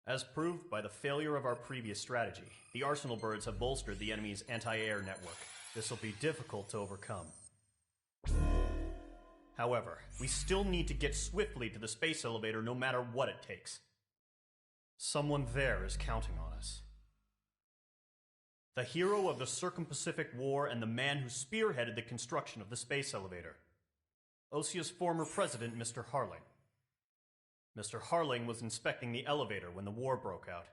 As proved by the failure of our previous strategy, the Arsenal birds have bolstered the enemy's anti-air network. This will be difficult to overcome. However, we still need to get swiftly to the space elevator no matter what it takes. Someone there is counting on us. The hero of the Circum-Pacific War and the man who spearheaded the construction of the space elevator. Osia's former president, Mr. Harling. Mr. Harling was inspecting the elevator when the war broke out.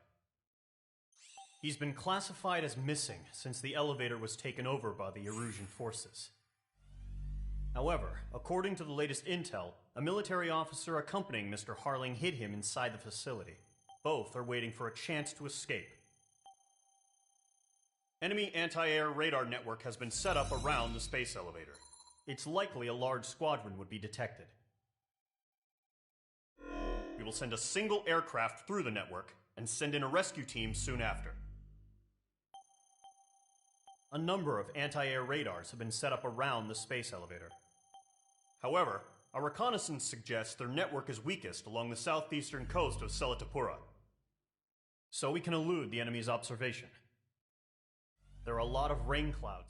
He's been classified as missing since the elevator was taken over by the Erusian forces. However, according to the latest intel, a military officer accompanying Mr. Harling hid him inside the facility. Both are waiting for a chance to escape. Enemy anti-air radar network has been set up around the space elevator. It's likely a large squadron would be detected. We will send a single aircraft through the network and send in a rescue team soon after. A number of anti-air radars have been set up around the space elevator. However, our reconnaissance suggests their network is weakest along the southeastern coast of Selatapura, so we can elude the enemy's observation. There are a lot of rain clouds.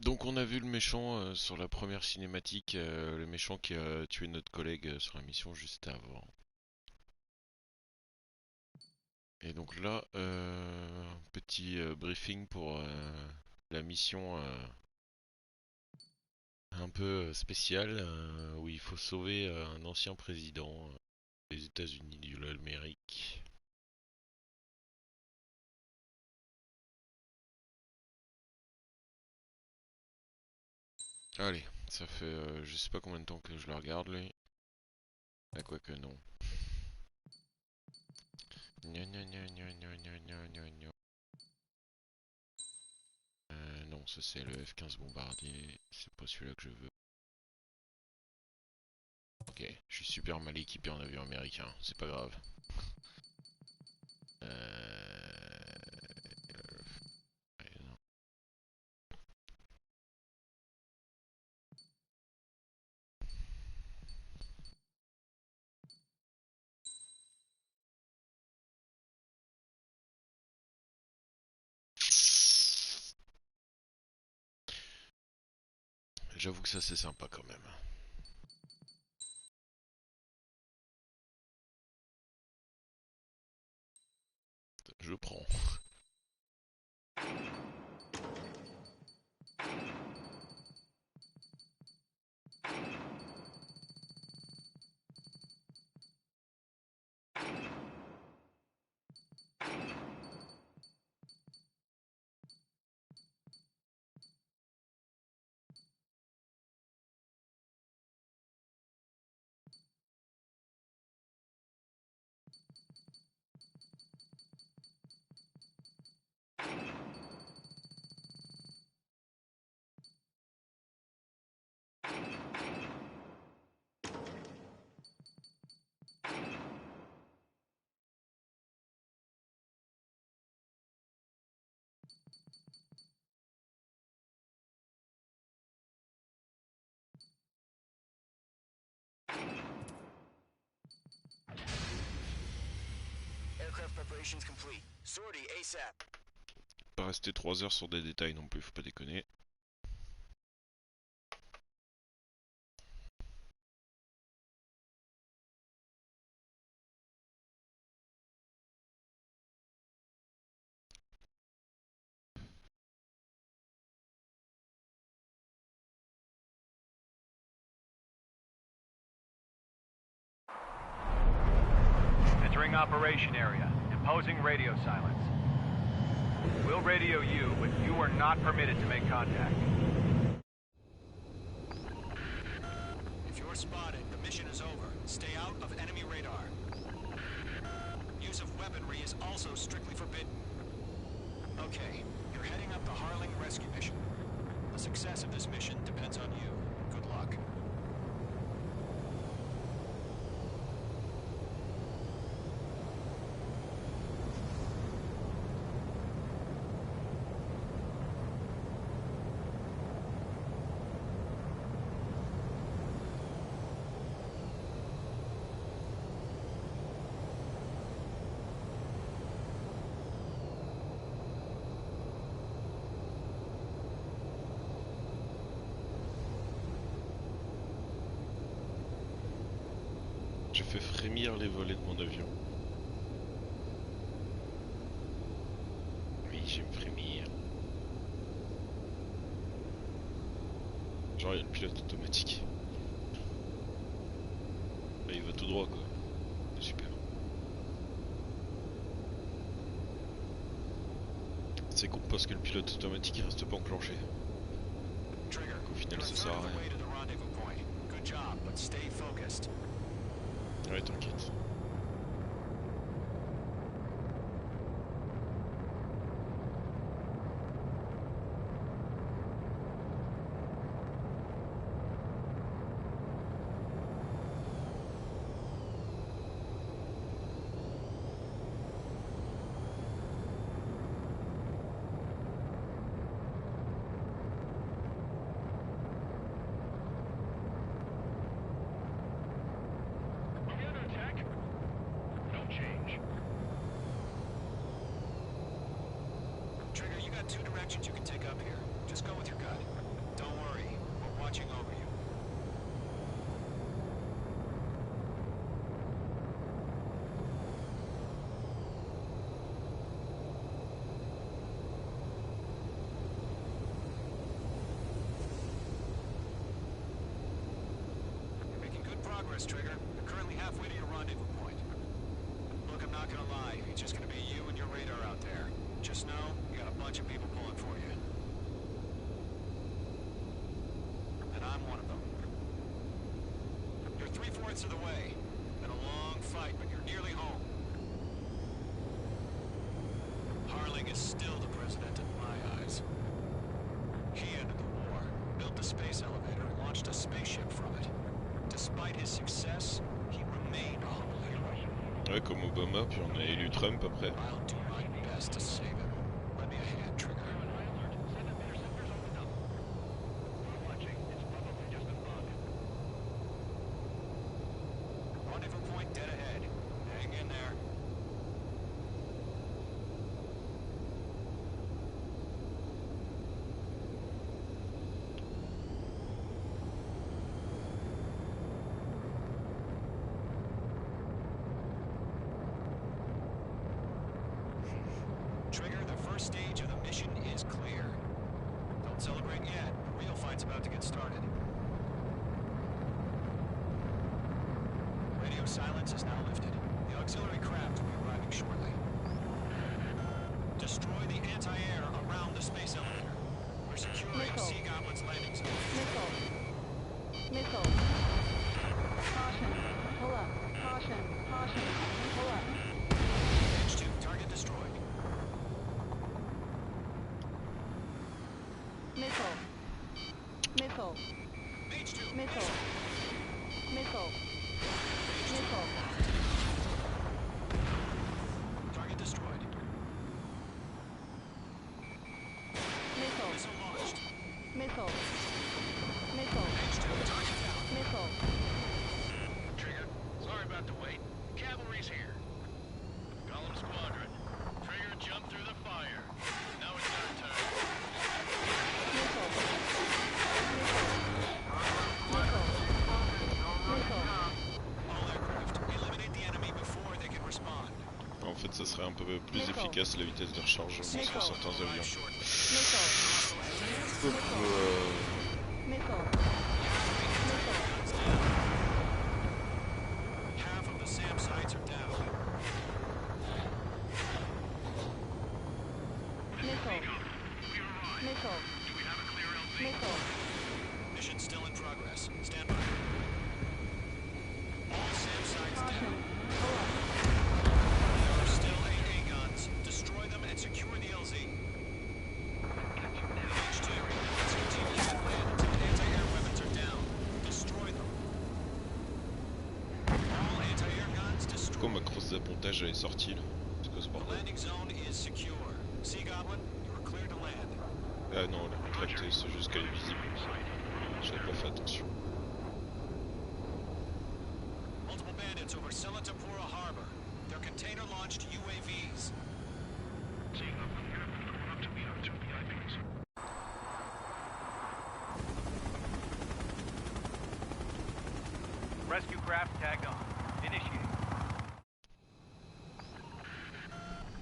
Donc on a vu le méchant sur la première cinématique, le méchant qui a tué notre collègue sur la mission juste avant. Et donc là, petit briefing pour la mission un peu spéciale où il faut sauver un ancien président des États-Unis de l'Amérique. Allez, ça fait je sais pas combien de temps que je le regarde lui. Ah quoi que non. Non, ça c'est le F-15 bombardier, c'est pas celui-là que je veux. Ok, je suis super mal équipé en avion américain, c'est pas grave. Non. J'avoue que ça c'est sympa quand même. Je prends. Aircraft preparations complete. Sortie ASAP. Pas rester 3 heures sur des détails non plus, faut pas déconner. Entering operation area. Imposing radio silence. We'll radio you, but you are not permitted to make contact. If you're spotted, the mission is over. Stay out of enemy radar. Use of weaponry is also strictly forbidden. Okay, you're heading up the Harling rescue mission. The success of this mission depends on you. Good luck. J'ai fait frémir les volets de mon avion. Oui, j'aime frémir. Genre il y a le pilote automatique. Là, il va tout droit quoi. Super. C'est con parce que le pilote automatique il reste pas enclenché. Au final ça sert à rien. Ouais, t'inquiète. Two directions you can take up here. Just go with your gut. Don't worry, we're watching over you. You're making good progress, Trigger. You're currently halfway to your rendezvous point. Look, I'm not gonna lie. It's just gonna be you and your radar out there. Just know, you got a bunch of people pulling for you. And I'm one of them. You're 3/4 of the way. Been a long fight, but you're nearly home. Harling is still the president in my eyes. He ended the war, built the space elevator, and launched a spaceship from it. Despite his success, he remained a humble hero. Ouais, comme Obama, puis on a élu Trump après. I'll do my best to save him. Let me a hand, Trigger. Rendezvous point dead ahead. Hang in there. get started. Radio silence is now lifted. The auxiliary craft will be arriving shortly. Destroy the anti-air around the space elevator. We're securing Sea Goblin's landing zone. Missile. Caution. Pull up. Caution. Pull up. H2, target destroyed. Missile. H2. Missile. Target destroyed. Missile launched. Missile. H2, target down. Missile. Trigger, sorry about the wait. Cavalry's here. Golem Squadron. Trigger jumped through the fire. Now it's our turn. All aircraft, eliminate the enemy before they can respond. En fait, ça serait un peu plus efficace la vitesse de rechargement sur certains avions. Half of the SAM sites are down. Mission still in progress. Stand by. All SAM sites down. There are still 8 guns. Destroy them and secure the LZ. H2, let's continue to land until anti-air weapons are down. Destroy them. All anti-air guns destroyed. Pourquoi ma crosse d'appontage elle est sortie là? C'est quoi ce The bordel? landing zone is secure. Sea Goblin, you are clear to land. Ah non, elle est rétractée, c'est juste qu'elle est visible. J'avais pas fait attention. Multiple bandits over Selatapura Harbor. They're container-launched UAVs. Rescue craft tagged on. Initiate.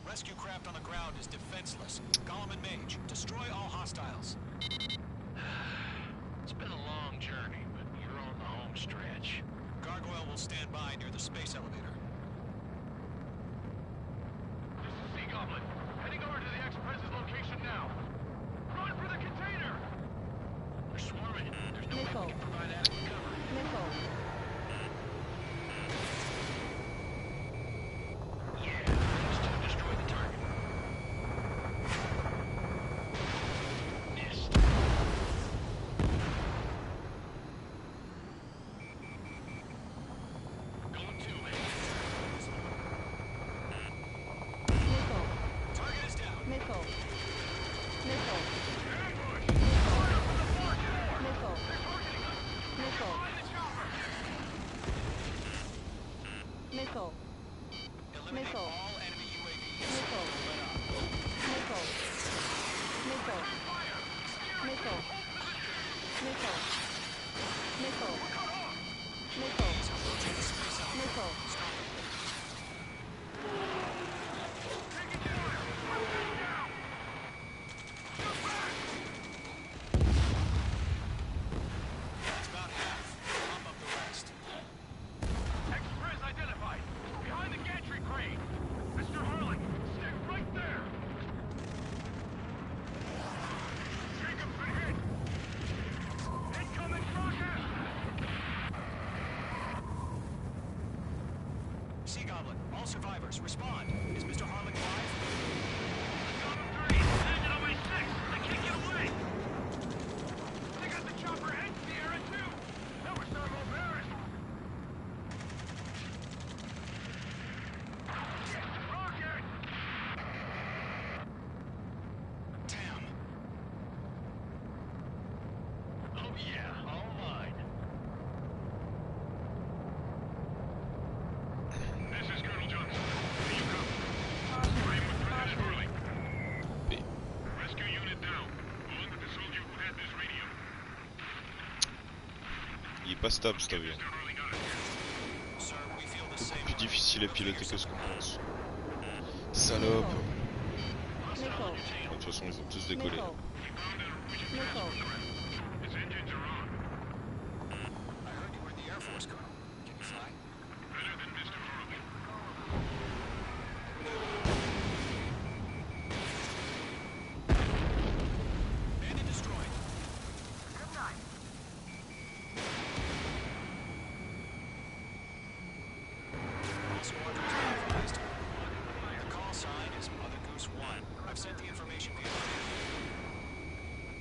Rescue craft on the ground is defenseless. Golem and Mage, destroy all hostiles. It's been a long journey, but you're on the home stretch. Gargoyle will stand by near the space elevator. This is Sea Goblin. Heading over to the Express's location now. Run for the container! They're swarming. There's no way we can provide adequate cover. Yeah, let's just destroy the target. Missed. Going to it. Target is down. Missile. Eliminate all enemy UAVs. That's about half. Pump up the rest. Express identified. Behind the gantry crane. Mr. Harlan, stay right there. Jacob's been hit. Incoming rocket. Sea Goblin, all survivors, respond. Is Mr. Harlan alive? Got him 3. Landed on my 6. I can't get away. They got the chopper and Sierra too. That was so embarrassed. Rocket! Damn. Oh yeah, all mine. This is Colonel Johnson. Can you come? Frame with President Hurley. Rescue unit down. Along with the soldier who had this radio. Il est pas stable cet avion. Sir, we feel the same. Plus difficile à piloter que ce qu'on pense. Salope. De toute façon, ils vont tous décoller. We found a Norwegian crash on the ground. It's Engines are on. I heard you were in the Air Force, Colonel. Can you fly? Better than Mr. Horrigan. Bandit destroyed. Good night. All squadrons are advised. The call sign is Mother Goose 1. I've sent the information via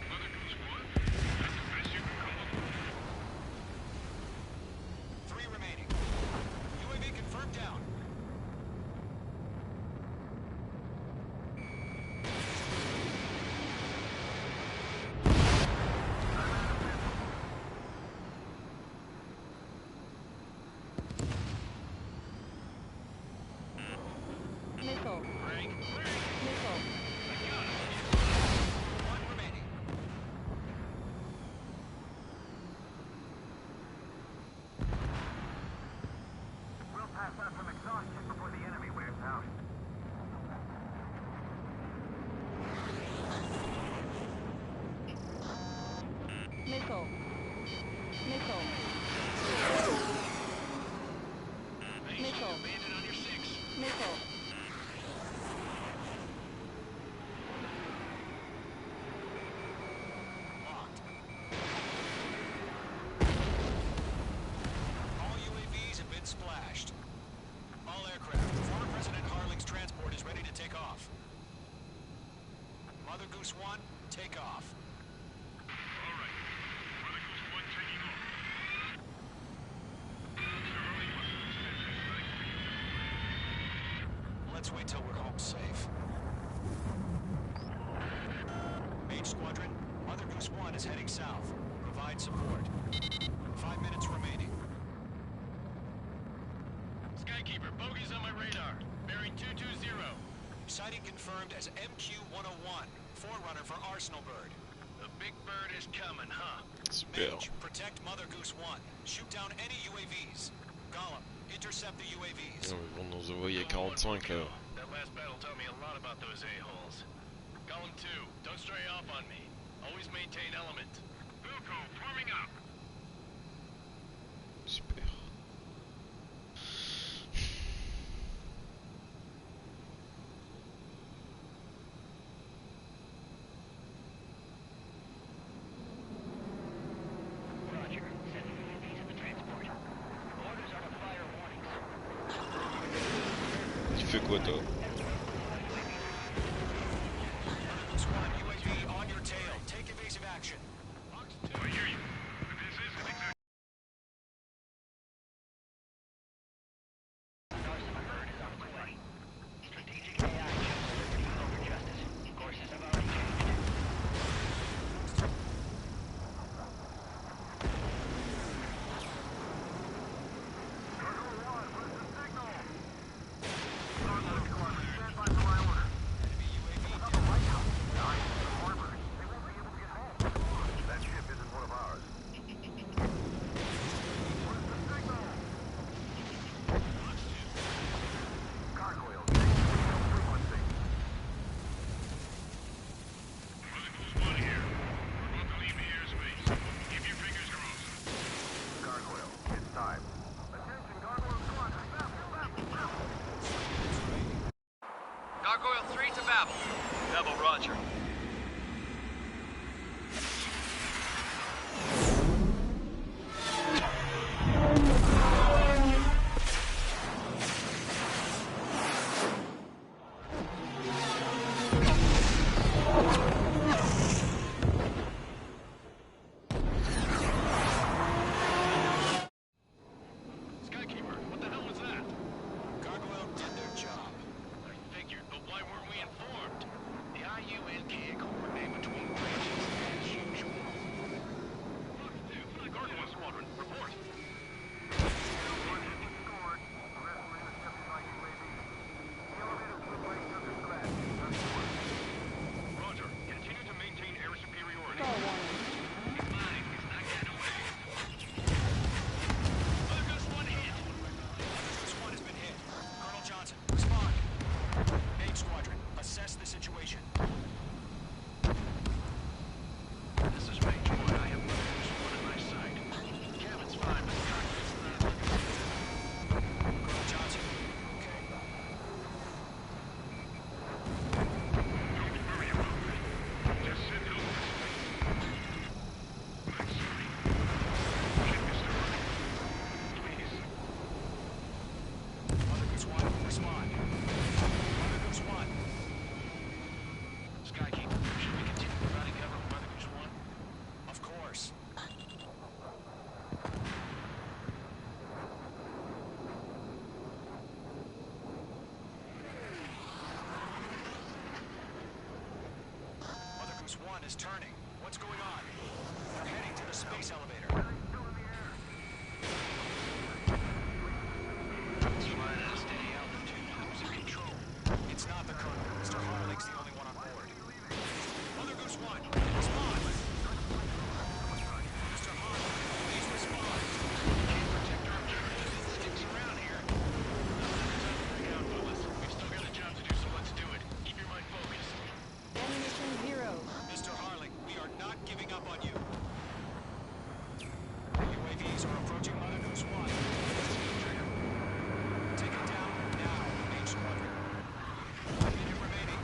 Mother Goose 1? That's the best you can come up with. 3 remaining. UAV confirmed down. Missile. Missile. 1 remaining. We'll pass out some exhaustion before the enemy wears out. Missile. Missile. Missile. Bandit on your 6. Missile. Locked. All UAVs have been splashed. All aircraft. Former President Harling's transport is ready to take off. Mother Goose 1, take off. All right. Mother Goose 1 taking off. Charlie, Let's wait till we're home safe. Mage Squadron, Mother Goose 1 is heading south. Provide support. 5 minutes remaining. Skykeeper, bogeys on my radar. Bearing 220. Sighting confirmed as MQ-101, forerunner for Arsenal Bird. The big bird is coming, huh? Super. Mage, protect Mother Goose 1. Shoot down any UAVs. Gollum, intercept the UAVs. Oh, ils vont nous envoyer 45 là. That last battle taught me a lot about those a-holes. Gollum 2, don't stray off on me. Always maintain element. Wilco, forming up. Super. Roger. Sending UAVs to the transport. Orders are to fire warnings. Tu fais quoi toi? Mother Goose 1, UAV on your tail. Take evasive action. Box 2, I hear you. But this isn't exactly... Arsenal Bird is on its way. Strategic AI chooses liberty over justice. Courses have already changed. Enemy UAV down. Goose 1 is turning. What's going on? They're heading to the space elevator. It's flying at a steady altitude. Who's in control? It's not the Colonel. Mr. Harling's the only one on board. Mother Goose 1, respond! Mr. Harling, please respond. Can't protect our objectives if it sticks around here. Nothing's out, fellas. We've still got a job to do, so let's do it. Keep your mind focused. Ammunition 0. Mr. Harling, we are not giving up on you. UAVs are approaching Mother Goose 1. Take it down now, H Squadron. 1 minute remaining.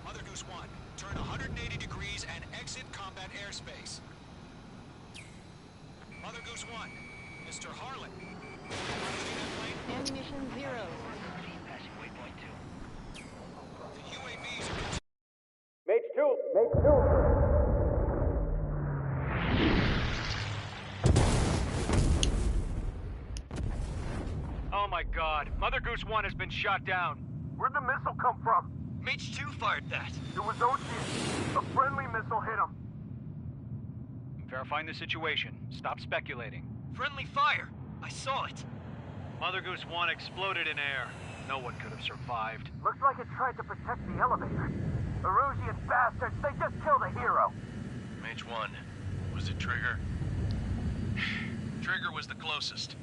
Mother Goose 1, turn 180 degrees and exit combat airspace. Mother Goose 1, Mr. Harlan. Ammunition 0. Passing waypoint 2. The UAVs are... Mage 2! Mage 2! Oh my god. Mother Goose 1 has been shot down. Where'd the missile come from? Mage 2 fired that. It was Ocean. A friendly missile hit him. I'm verifying the situation. Stop speculating. Friendly fire! I saw it! Mother Goose 1 exploded in air. No one could have survived. Looks like it tried to protect the elevator. Erusian bastards, they just killed a hero. Mage 1. Was it Trigger? Trigger was the closest.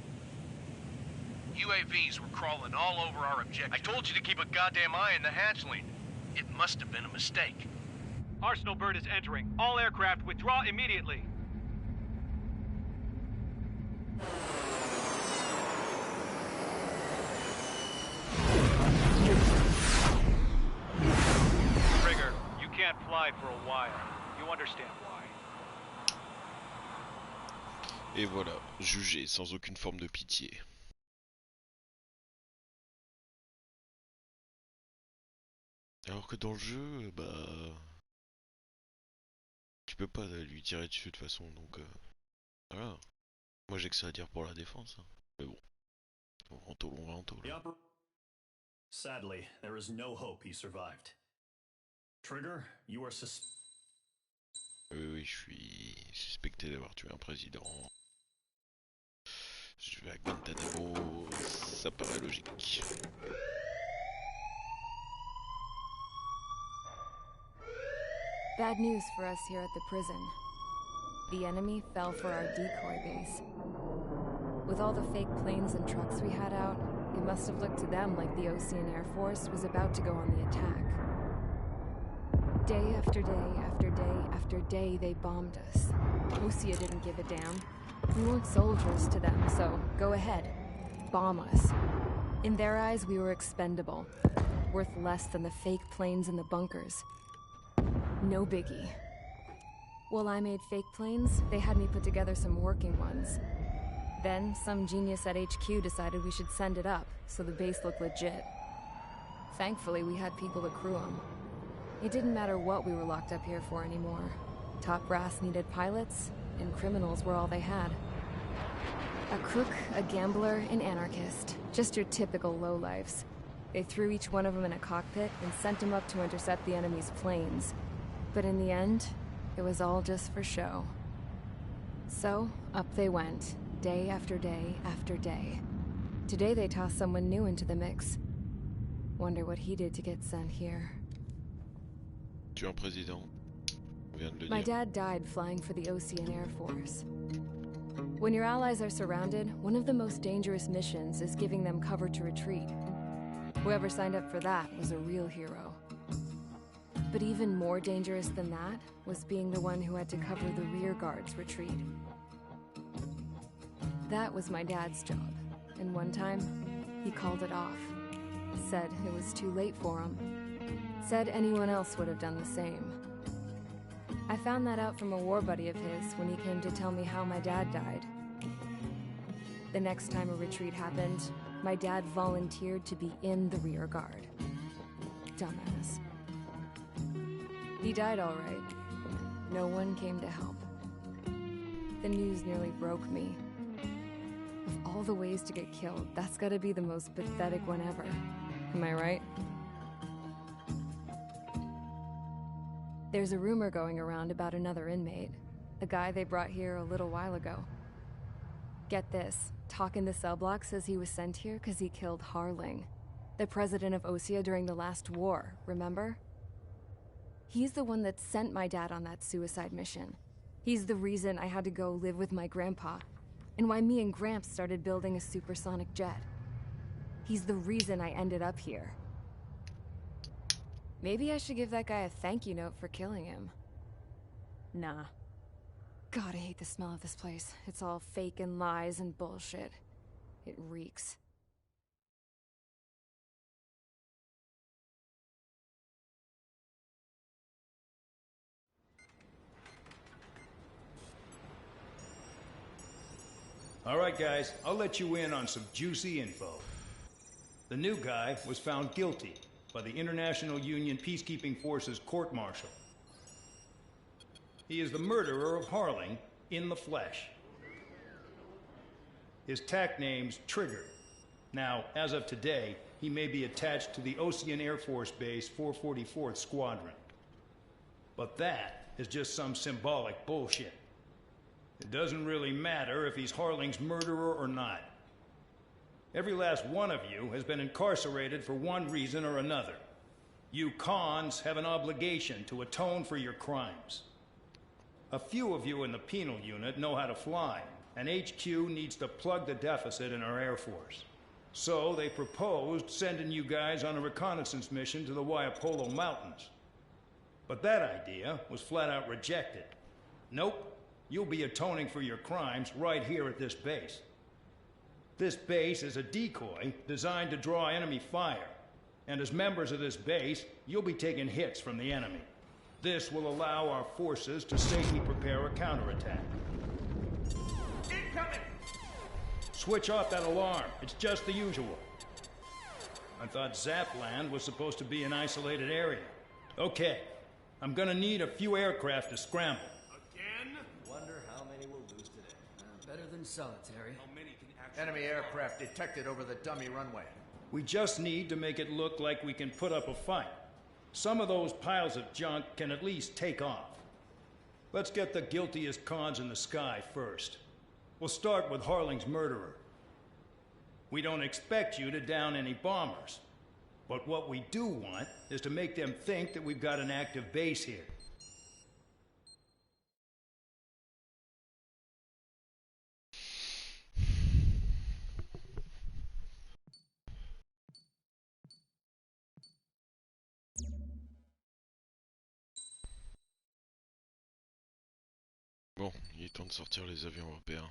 UAVs were crawling all over our objective. I told you to keep a goddamn eye on the hatchling. It must have been a mistake. Arsenal bird is entering. All aircraft withdraw immediately. Trigger, you can't fly for a while. You understand why. Et voilà, jugé sans aucune forme de pitié. Alors que dans le jeu, bah... tu peux pas lui tirer dessus de toute façon, donc... voilà. Moi j'ai que ça à dire pour la défense. Hein. Mais bon. On va en tôle, on va en tôle. Sadly, there is no hope he survived. Trigger, you are Oui, je suis suspecté d'avoir tué un président. Je vais à Guantanamo, ça paraît logique. Bad news for us here at the prison. The enemy fell for our decoy base. With all the fake planes and trucks we had out, it must have looked to them like the Ocean Air Force was about to go on the attack. Day after day after day after day, they bombed us. Osea didn't give a damn. We weren't soldiers to them, so go ahead. Bomb us. In their eyes, we were expendable. Worth less than the fake planes in the bunkers. No biggie. While I made fake planes, they had me put together some working ones. Then, some genius at HQ decided we should send it up, so the base looked legit. Thankfully, we had people to crew them. It didn't matter what we were locked up here for anymore. Top brass needed pilots, and criminals were all they had. A crook, a gambler, an anarchist. Just your typical lowlifes. They threw each one of them in a cockpit and sent them up to intercept the enemy's planes. But in the end, it was all just for show. So, up they went, day after day after day. Today they tossed someone new into the mix. Wonder what he did to get sent here. Tu es un président. On vient de le My dire. dad died flying for the Ocean Air Force. When your allies are surrounded, one of the most dangerous missions is giving them cover to retreat. Whoever signed up for that was a real hero. But even more dangerous than that was being the one who had to cover the rear guard's retreat. That was my dad's job, and one time, he called it off. Said it was too late for him. Said anyone else would have done the same. I found that out from a war buddy of his when he came to tell me how my dad died. The next time a retreat happened, my dad volunteered to be in the rear guard. Dumbass. He died all right. No one came to help. The news nearly broke me. Of all the ways to get killed, that's gotta be the most pathetic one ever. Am I right? There's a rumor going around about another inmate. A guy they brought here a little while ago. Get this, talk in the cell block says he was sent here because he killed Harling, the president of Osea during the last war, remember? He's the one that sent my dad on that suicide mission. He's the reason I had to go live with my grandpa, and why me and Gramps started building a supersonic jet. He's the reason I ended up here. Maybe I should give that guy a thank you note for killing him. Nah. God, I hate the smell of this place. It's all fake and lies and bullshit. It reeks. All right, guys, I'll let you in on some juicy info. The new guy was found guilty by the International Union Peacekeeping Forces court-martial. He is the murderer of Harling in the flesh. His tack name's Trigger. Now, as of today, he may be attached to the Ocean Air Force Base 444th Squadron. But that is just some symbolic bullshit. It doesn't really matter if he's Harling's murderer or not. Every last one of you has been incarcerated for one reason or another. You cons have an obligation to atone for your crimes. A few of you in the penal unit know how to fly, and HQ needs to plug the deficit in our Air Force. So they proposed sending you guys on a reconnaissance mission to the Waiapolo Mountains. But that idea was flat out rejected. Nope. You'll be atoning for your crimes right here at this base. This base is a decoy designed to draw enemy fire. And as members of this base, you'll be taking hits from the enemy. This will allow our forces to safely prepare a counterattack. Incoming! Switch off that alarm. It's just the usual. I thought Zapland was supposed to be an isolated area. Okay, I'm gonna need a few aircraft to scramble. Wonder how many we'll lose today. Better than solitary. How many can actually... Enemy aircraft detected over the dummy runway. We just need to make it look like we can put up a fight. Some of those piles of junk can at least take off. Let's get the guiltiest cons in the sky first. We'll start with Harling's murderer. We don't expect you to down any bombers. But what we do want is to make them think that we've got an active base here. Bon, il est temps de sortir les avions européens.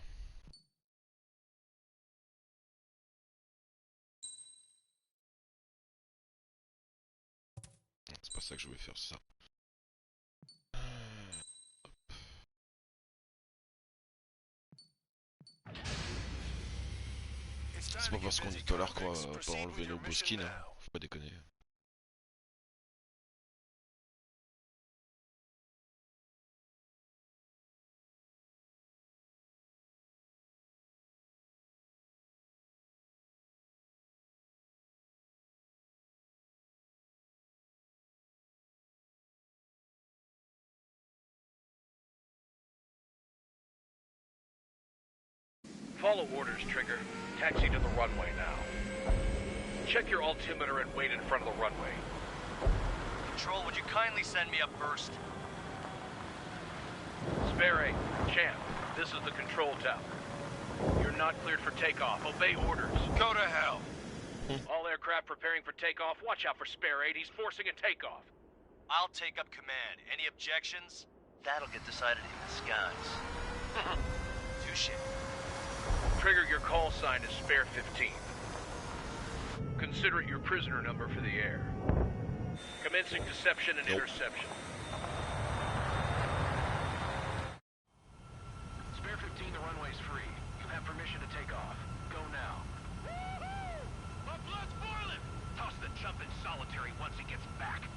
C'est pas ça que je voulais faire, ça. C'est pas parce qu'on est tolard qu'on va pas enlever nos beaux skins, hein. Faut pas déconner. Follow orders, Trigger. Taxi to the runway now. Check your altimeter and wait in front of the runway. Control, would you kindly send me up first? Spare 8, Champ, this is the control tower. You're not cleared for takeoff. Obey orders. Go to hell. All aircraft preparing for takeoff. Watch out for Spare 8. He's forcing a takeoff. I'll take up command. Any objections? That'll get decided in the skies. Touche. Trigger, your call sign is Spare 15. Consider it your prisoner number for the air. Commencing deception and interception. Spare 15, the runway's free. You have permission to take off. Go now. My blood's boiling! Toss the chump in solitary once he gets back.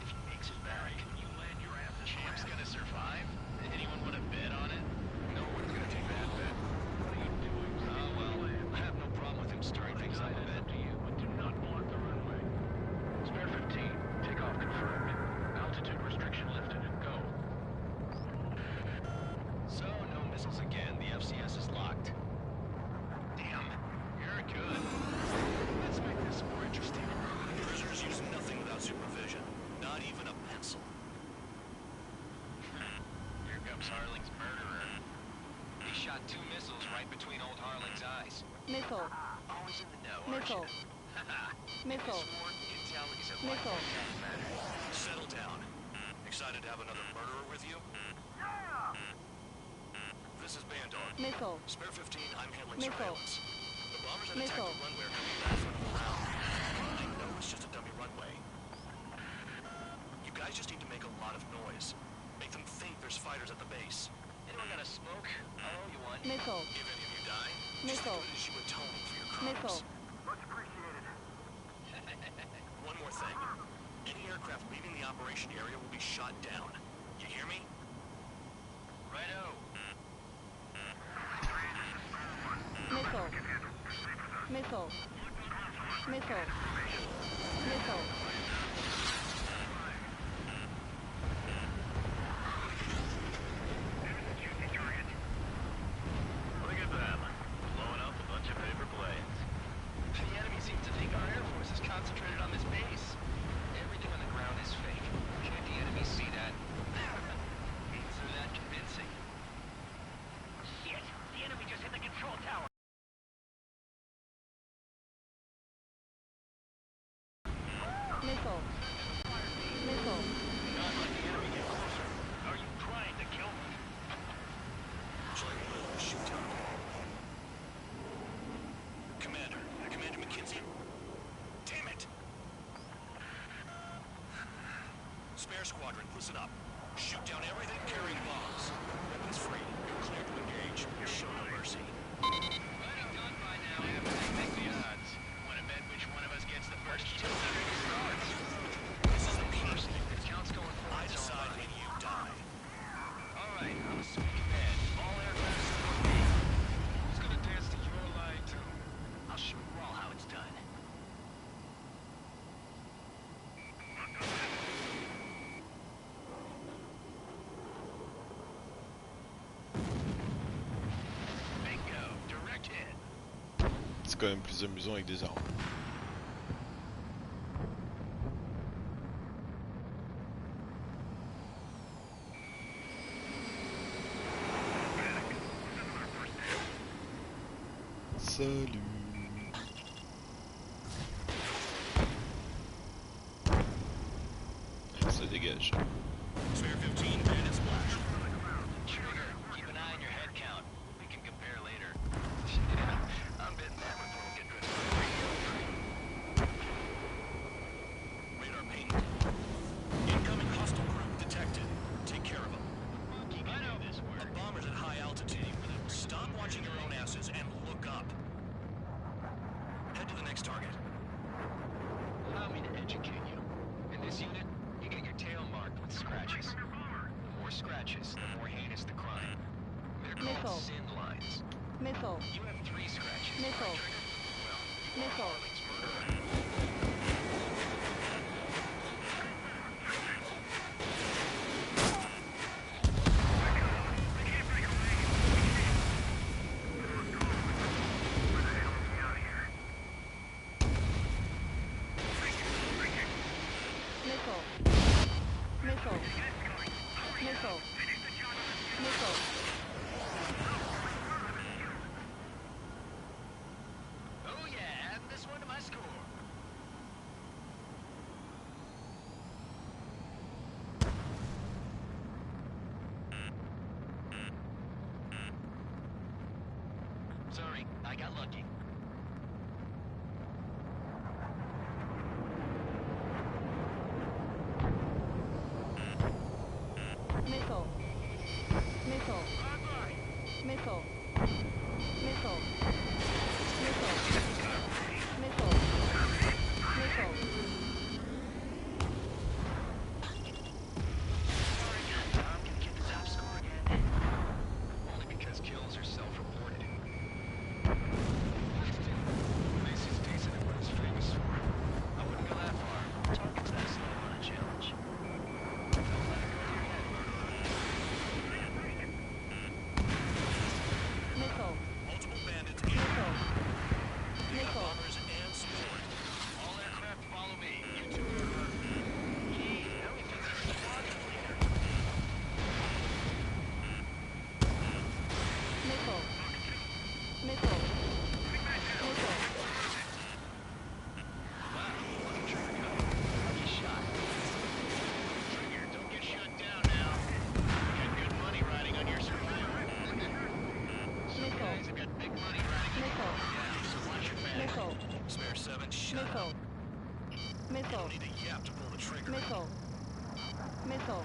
If he makes it back, you land your ass. Champ's gonna survive? Anyone want to bet on it? No one's gonna take that bet. What are you doing? Oh, well, Right between old Harling's eyes. Missile. Always in the know, Missile. Missile. Missile. Settle down. Excited to have another murderer with you? Yeah! This is Bandar. Missile. Spare 15, I'm handling Missile. surveillance. The bombers that Missile. attacked the runway are coming back from the ground. I know it's just a dummy runway. You guys just need to make a lot of noise. Make them think there's fighters at the base. Anyone got a smoke? I owe you one. Missile. If any of you die, Missile. just think of it as you atone for your crimes. Missile. Much appreciated. One more thing. Any aircraft leaving the operation area will be shot down. You hear me? Righto. Missile. Missile. Missile. Missile. Look at them. Blowing up a bunch of paper planes. The enemy seems to think our Air Force is concentrated on this base. Everything on the ground is fake. Can't the enemy see that? Means they're that convincing. Shit! The enemy just hit the control tower! Missile. Missile. Not let the enemy get closer. Are you trying to kill me? Shoot down. Commander McKenzie? Damn it! Spare squadron, listen up. Shoot down everything carrying bombs. Weapons free. You're clear to engage. Show no mercy. Right done by now. Everything make the odds. Wanna bet which one of us gets the first 200 stars? This is the first thing. The count's going for I decide when you die. Alright, I'm assuming you bet. All aircraft support me. Who's gonna dance to your line too? I'll show you all how it's done. Bingo, direct hit. C'est quand même plus amusant avec des armes. Salut. Allez, ça dégage. Spare 15, bandit splash. Trigger, keep an eye on your head count. We can compare later. I'm betting that report will get good. Radar ping. Incoming hostile group detected. Take care of them. I know this work. A bomber's at high altitude. Stop watching your own asses and look up. Head to the next target. Allow me to educate you. In this unit, you get your tail marked with scratches. The more scratches, the more heinous the crime. They're called Missile. sin lines. Missile. You have 3 scratches. Missile. Well, Missile. Harling's murderer. Missile. Missile. Missile. Missile. Oh yeah, add this one to my score. Sorry, I got lucky. Missile. Missile. Missile. Missile. Missile. Missile. Missile. I'm gonna get the top score again. Only because kills are self-reported. This is decent at what it's famous for. I wouldn't go that far. Target's that slow on a challenge. Don't let it go to your head, murderer. Missile. Need a yap to pull the trigger. Missile. Missile.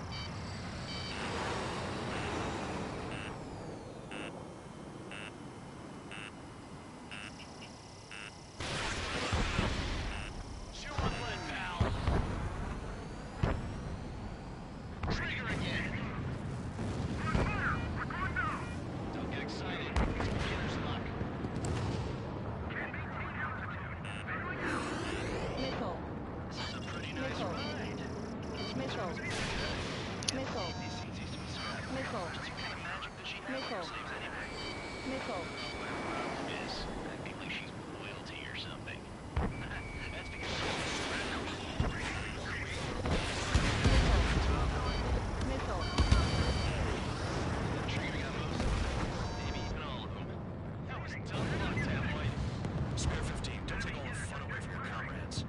Spare 15, don't take all the fun away from your comrades.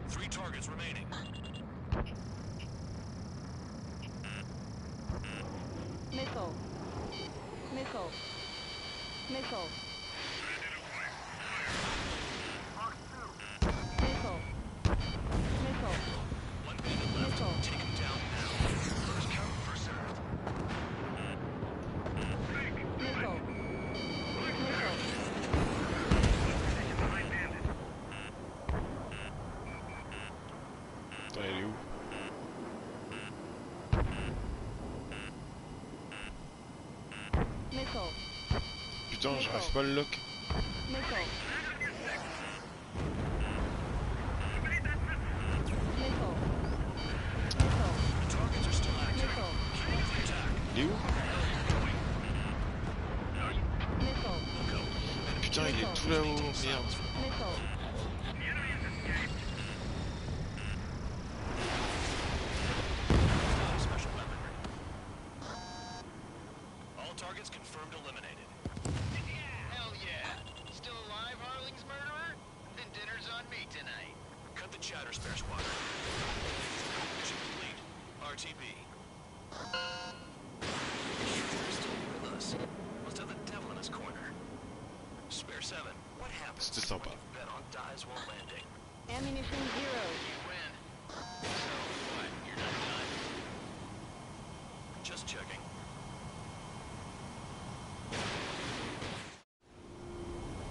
3 targets remaining. Missile. Missile. Missile. Missile. Missile. One minute left. Missile. Take him down now. First come, first served. Missile. Putain, elle est où? Missile. Putain, j'arrive pas à le lock. Missile. Il est où? Putain, il est tout là-haut, merde. All targets confirmed eliminated. Hell yeah! Still alive, Harling's murderer? Then dinner's on me tonight. Cut the chatter, Spare Squadron. Mission complete. RTB. He's still with us. Must have the devil in his corner. Spare 7, what happens C'était sympa. when you bet on dies while landing? Ammunition 0. You win. So, what? You're not done? Just checking.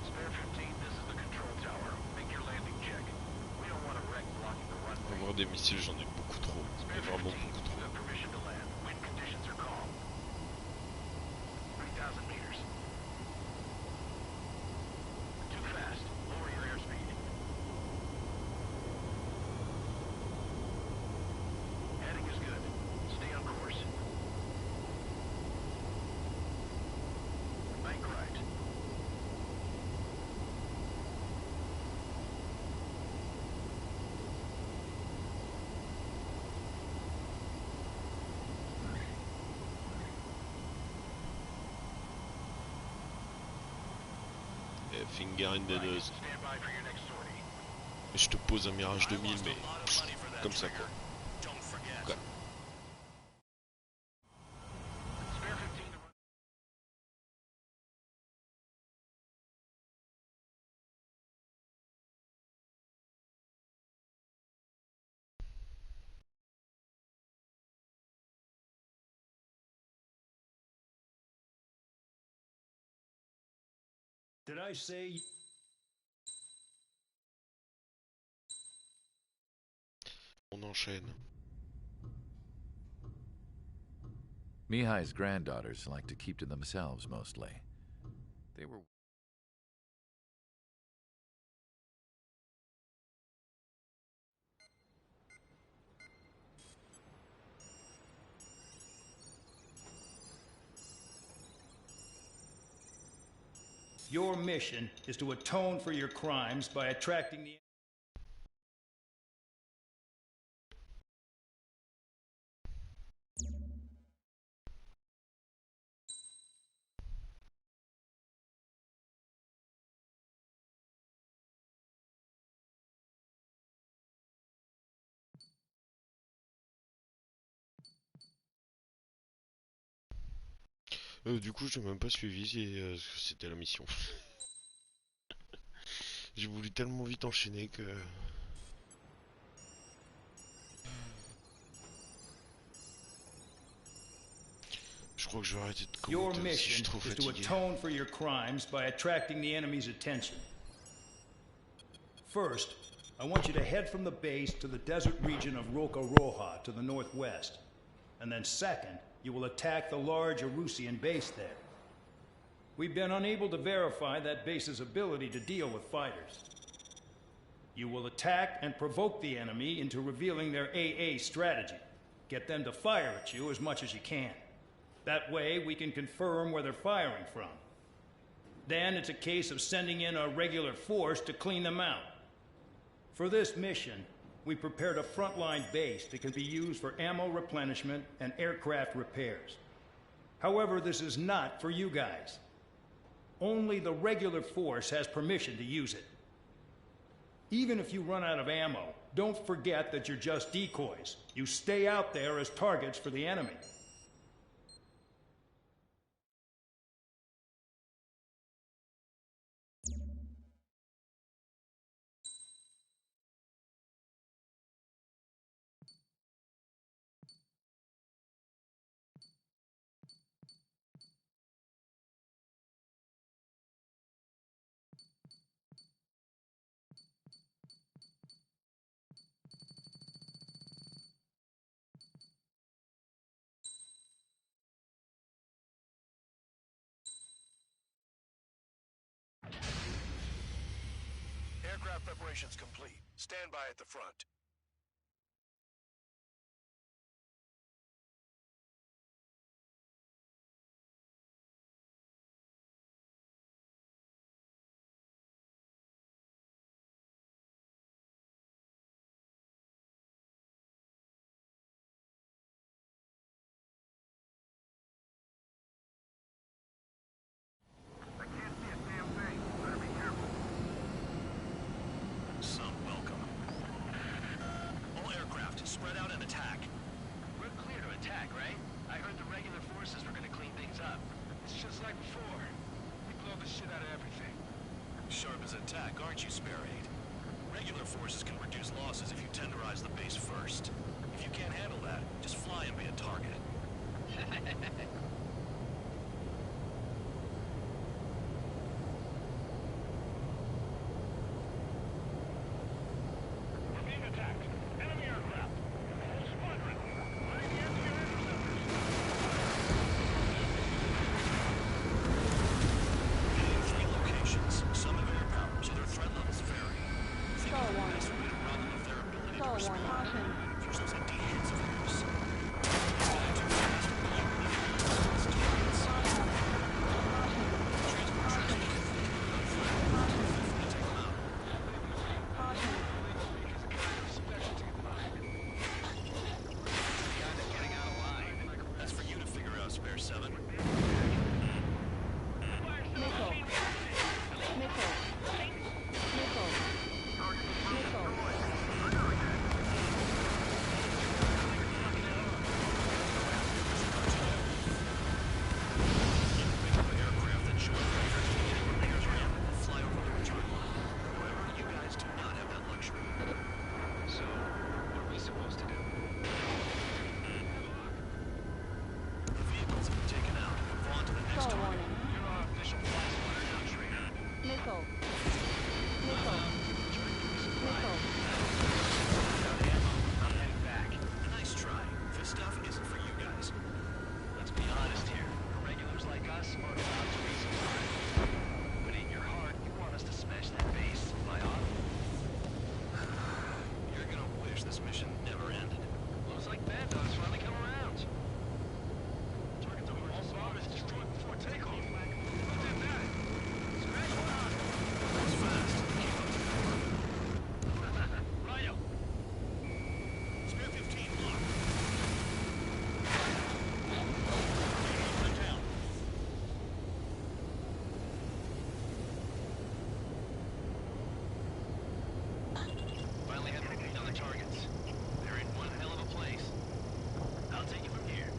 Spare 15, this is the control tower. Make your landing check. We don't want a wreck blocking the runway. Avoir des missiles, j'en ai beaucoup trop. Mais vraiment beaucoup trop. You have permission to land. Wind conditions are calm. 3,000 meters. Too fast. Lower your airspeed. Heading is good. Stay on course. Bank right. Finger in the nose. Stand by for your next sortie. Je te pose un Mirage 2000, mais comme ça quoi. Don't forget. Quoi. Spare 15 to run. Did I say... On enchaîne. Mihai's granddaughters like to keep to themselves mostly. They were... Your mission is to atone for your crimes by attracting the... Du coup, j'ai même pas suivi si c'était la mission. J'ai voulu tellement vite enchaîner que... Je crois que je vais arrêter de commenter. Your parce que je suis mission trop is to fatigué. atone for your crimes by attracting the enemy's attention. First, I want you to head from the base to the desert region of Roca Roja to the northwest. And then second, you will attack the large Erusian base there. We've been unable to verify that base's ability to deal with fighters. You will attack and provoke the enemy into revealing their AA strategy. Get them to fire at you as much as you can. That way, we can confirm where they're firing from. Then it's a case of sending in a regular force to clean them out. For this mission, we prepared a frontline base that can be used for ammo replenishment and aircraft repairs. However, this is not for you guys. Only the regular force has permission to use it. Even if you run out of ammo, don't forget that you're just decoys. You stay out there as targets for the enemy. Aircraft preparations complete. Stand by at the front. Some welcome. All aircraft, spread out and attack. We're clear to attack, right? I heard the regular forces were gonna clean things up. It's just like before. We blow the shit out of everything. Sharp as attack, aren't you, Spare 8? Regular forces can reduce losses if you tenderize the base first. If you can't handle that, just fly and be a target. We're being attacked. Enemy aircraft. Whole squadron. Running the anti-air interceptors. Three locations. Some have air power, so their threat levels vary. Think Star of the Warning. best way to run them with their ability to Star respond. Warning. Use those empty hands of yours. That's for you to figure out, Spare 7. Nickel. Nickel. Nickel. Nickel. Aircraft that show up fly over the return line. However, you guys do not have that luxury. So, what are we supposed to do? The vehicles have been taken out. Move on to the next Star target. Warning. You're our official flight spotter now, Trainer. Nickel. Nickel. Nickel. I'm heading back. Nice try. This stuff isn't for you guys. Let's be honest here. Irregulars like us aren't allowed to reason. But in your heart, you want us to smash that base. Am I off? You're gonna wish this mission never ended. Looks like bad dogs finally come around. Target the all bomb is destroyed before takeoff. Who did that? Smash one on. That's fast. Keep up the form. Ryo. Spare 15 locked. Down. Finally had to repeat on the targets. They're in one hell of a place. I'll take it from here.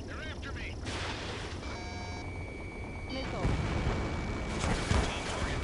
They're after me. Nickel. 15 target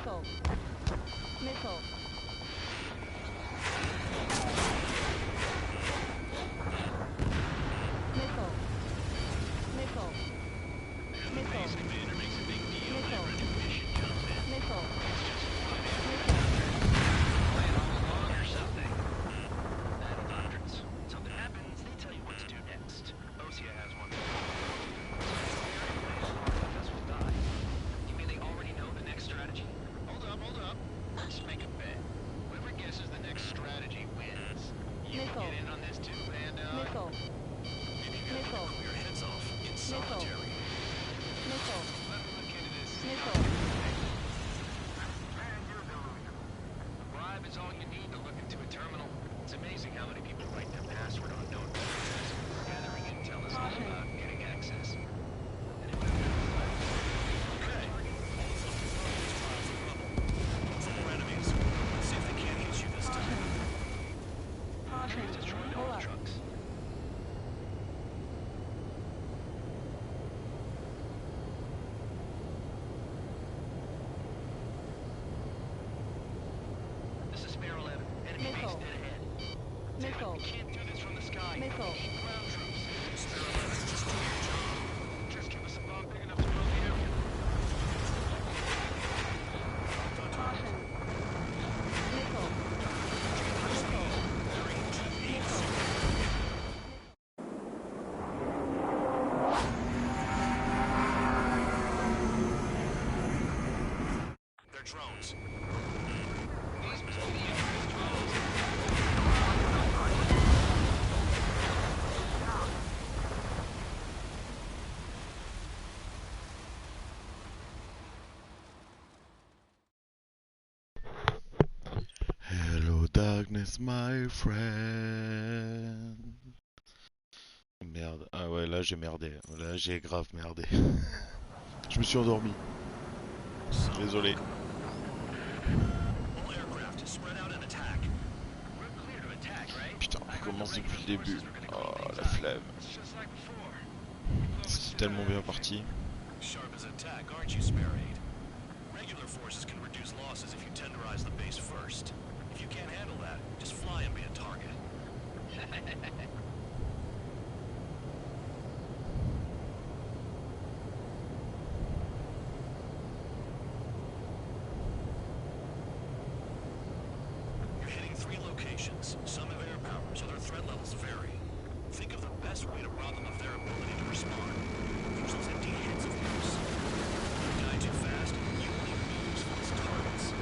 Missile. Missile. Missile. Missile. Missile. Missile. Missile. Something happens, they tell you what to do next. Osea has one. Will die. You mean they already know the next strategy? Hold up. Let's make a bet. Whoever guesses the next strategy wins. You can get in on this too, and Missile. Missile. Your heads off in solitary. Missile. let me look into this. Missile. Bribe is all you need to look into a terminal. It's amazing how many people write their password on known computers. Gathering intel is all about getting access. Okay. Four enemies. Let's see if they can't hit you this time. Caution. Pull up. Trucks. This is Spare 11. Enemy base Missile. dead ahead. Missile. We can't do this from the sky. Missile. We need ground troops. Spare 11, just do your job. Just give us a bomb big enough to blow the area. Caution. Missile. Missile. Missile. They're drones. These must be the infamous drones. Hello darkness my friend. Merde. Ah ouais, là j'ai merdé. Là j'ai grave merdé. Je me suis endormi. Désolé. All aircraft, spread out and attack. We're clear to attack, right? Putain, on recommence depuis le début. Oh la flemme. It's just like before. C'est tellement bien parti. Sharp as attack, aren't you, Spare 8? Regular forces can reduce losses if you tenderize the base first. If you can't handle that, just fly and be a target. You're hitting 3 locations. Some have air power, so their threat levels vary. Think of the best way to rob them of their ability to respond. Use those empty heads of yours. If you die too fast, you won't even be useful as targets.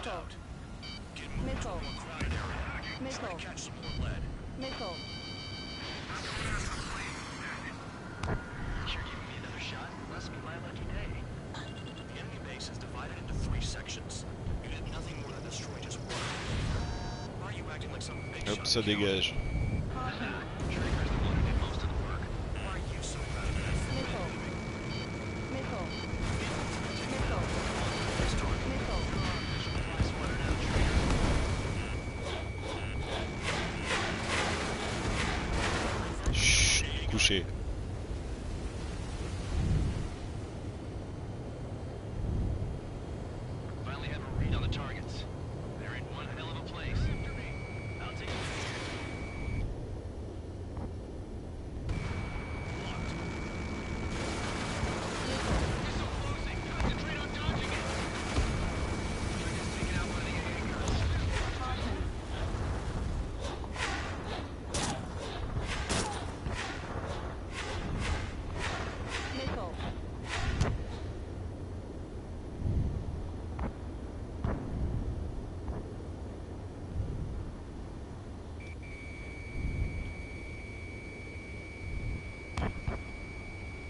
out. Get moving to a more crowded area. Try to catch some more lead. Sure giving me another shot? Must be my lucky day. The enemy base is divided into 3 sections. You did nothing more than destroy just one. Why are you acting like some big Hop, shot ça killer? dégage. Trigger's the one who did most of the work. Why are you so proud of that? Chut, couché. Finally have a read on the targets. They're in one hell of a place. I'll take it.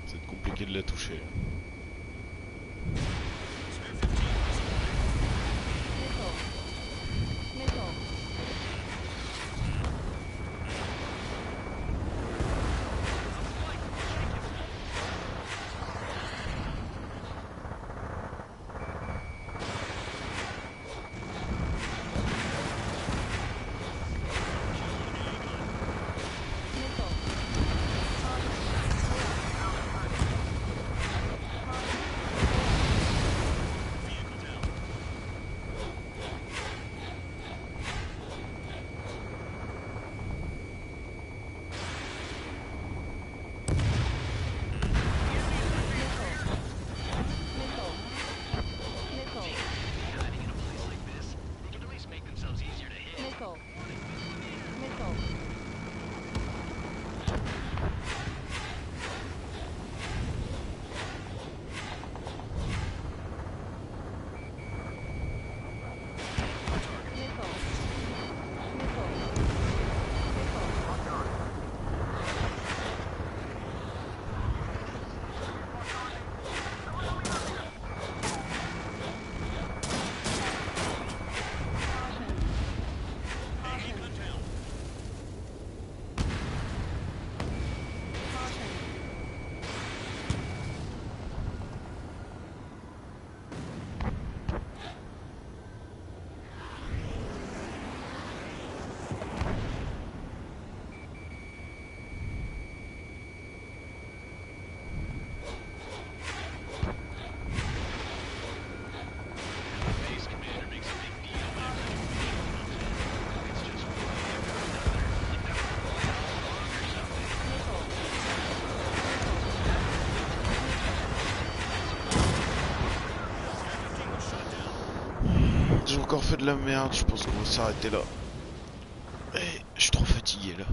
C'est compliqué de la toucher. J'ai encore fait de la merde, je pense qu'on va s'arrêter là. Et je suis trop fatigué là.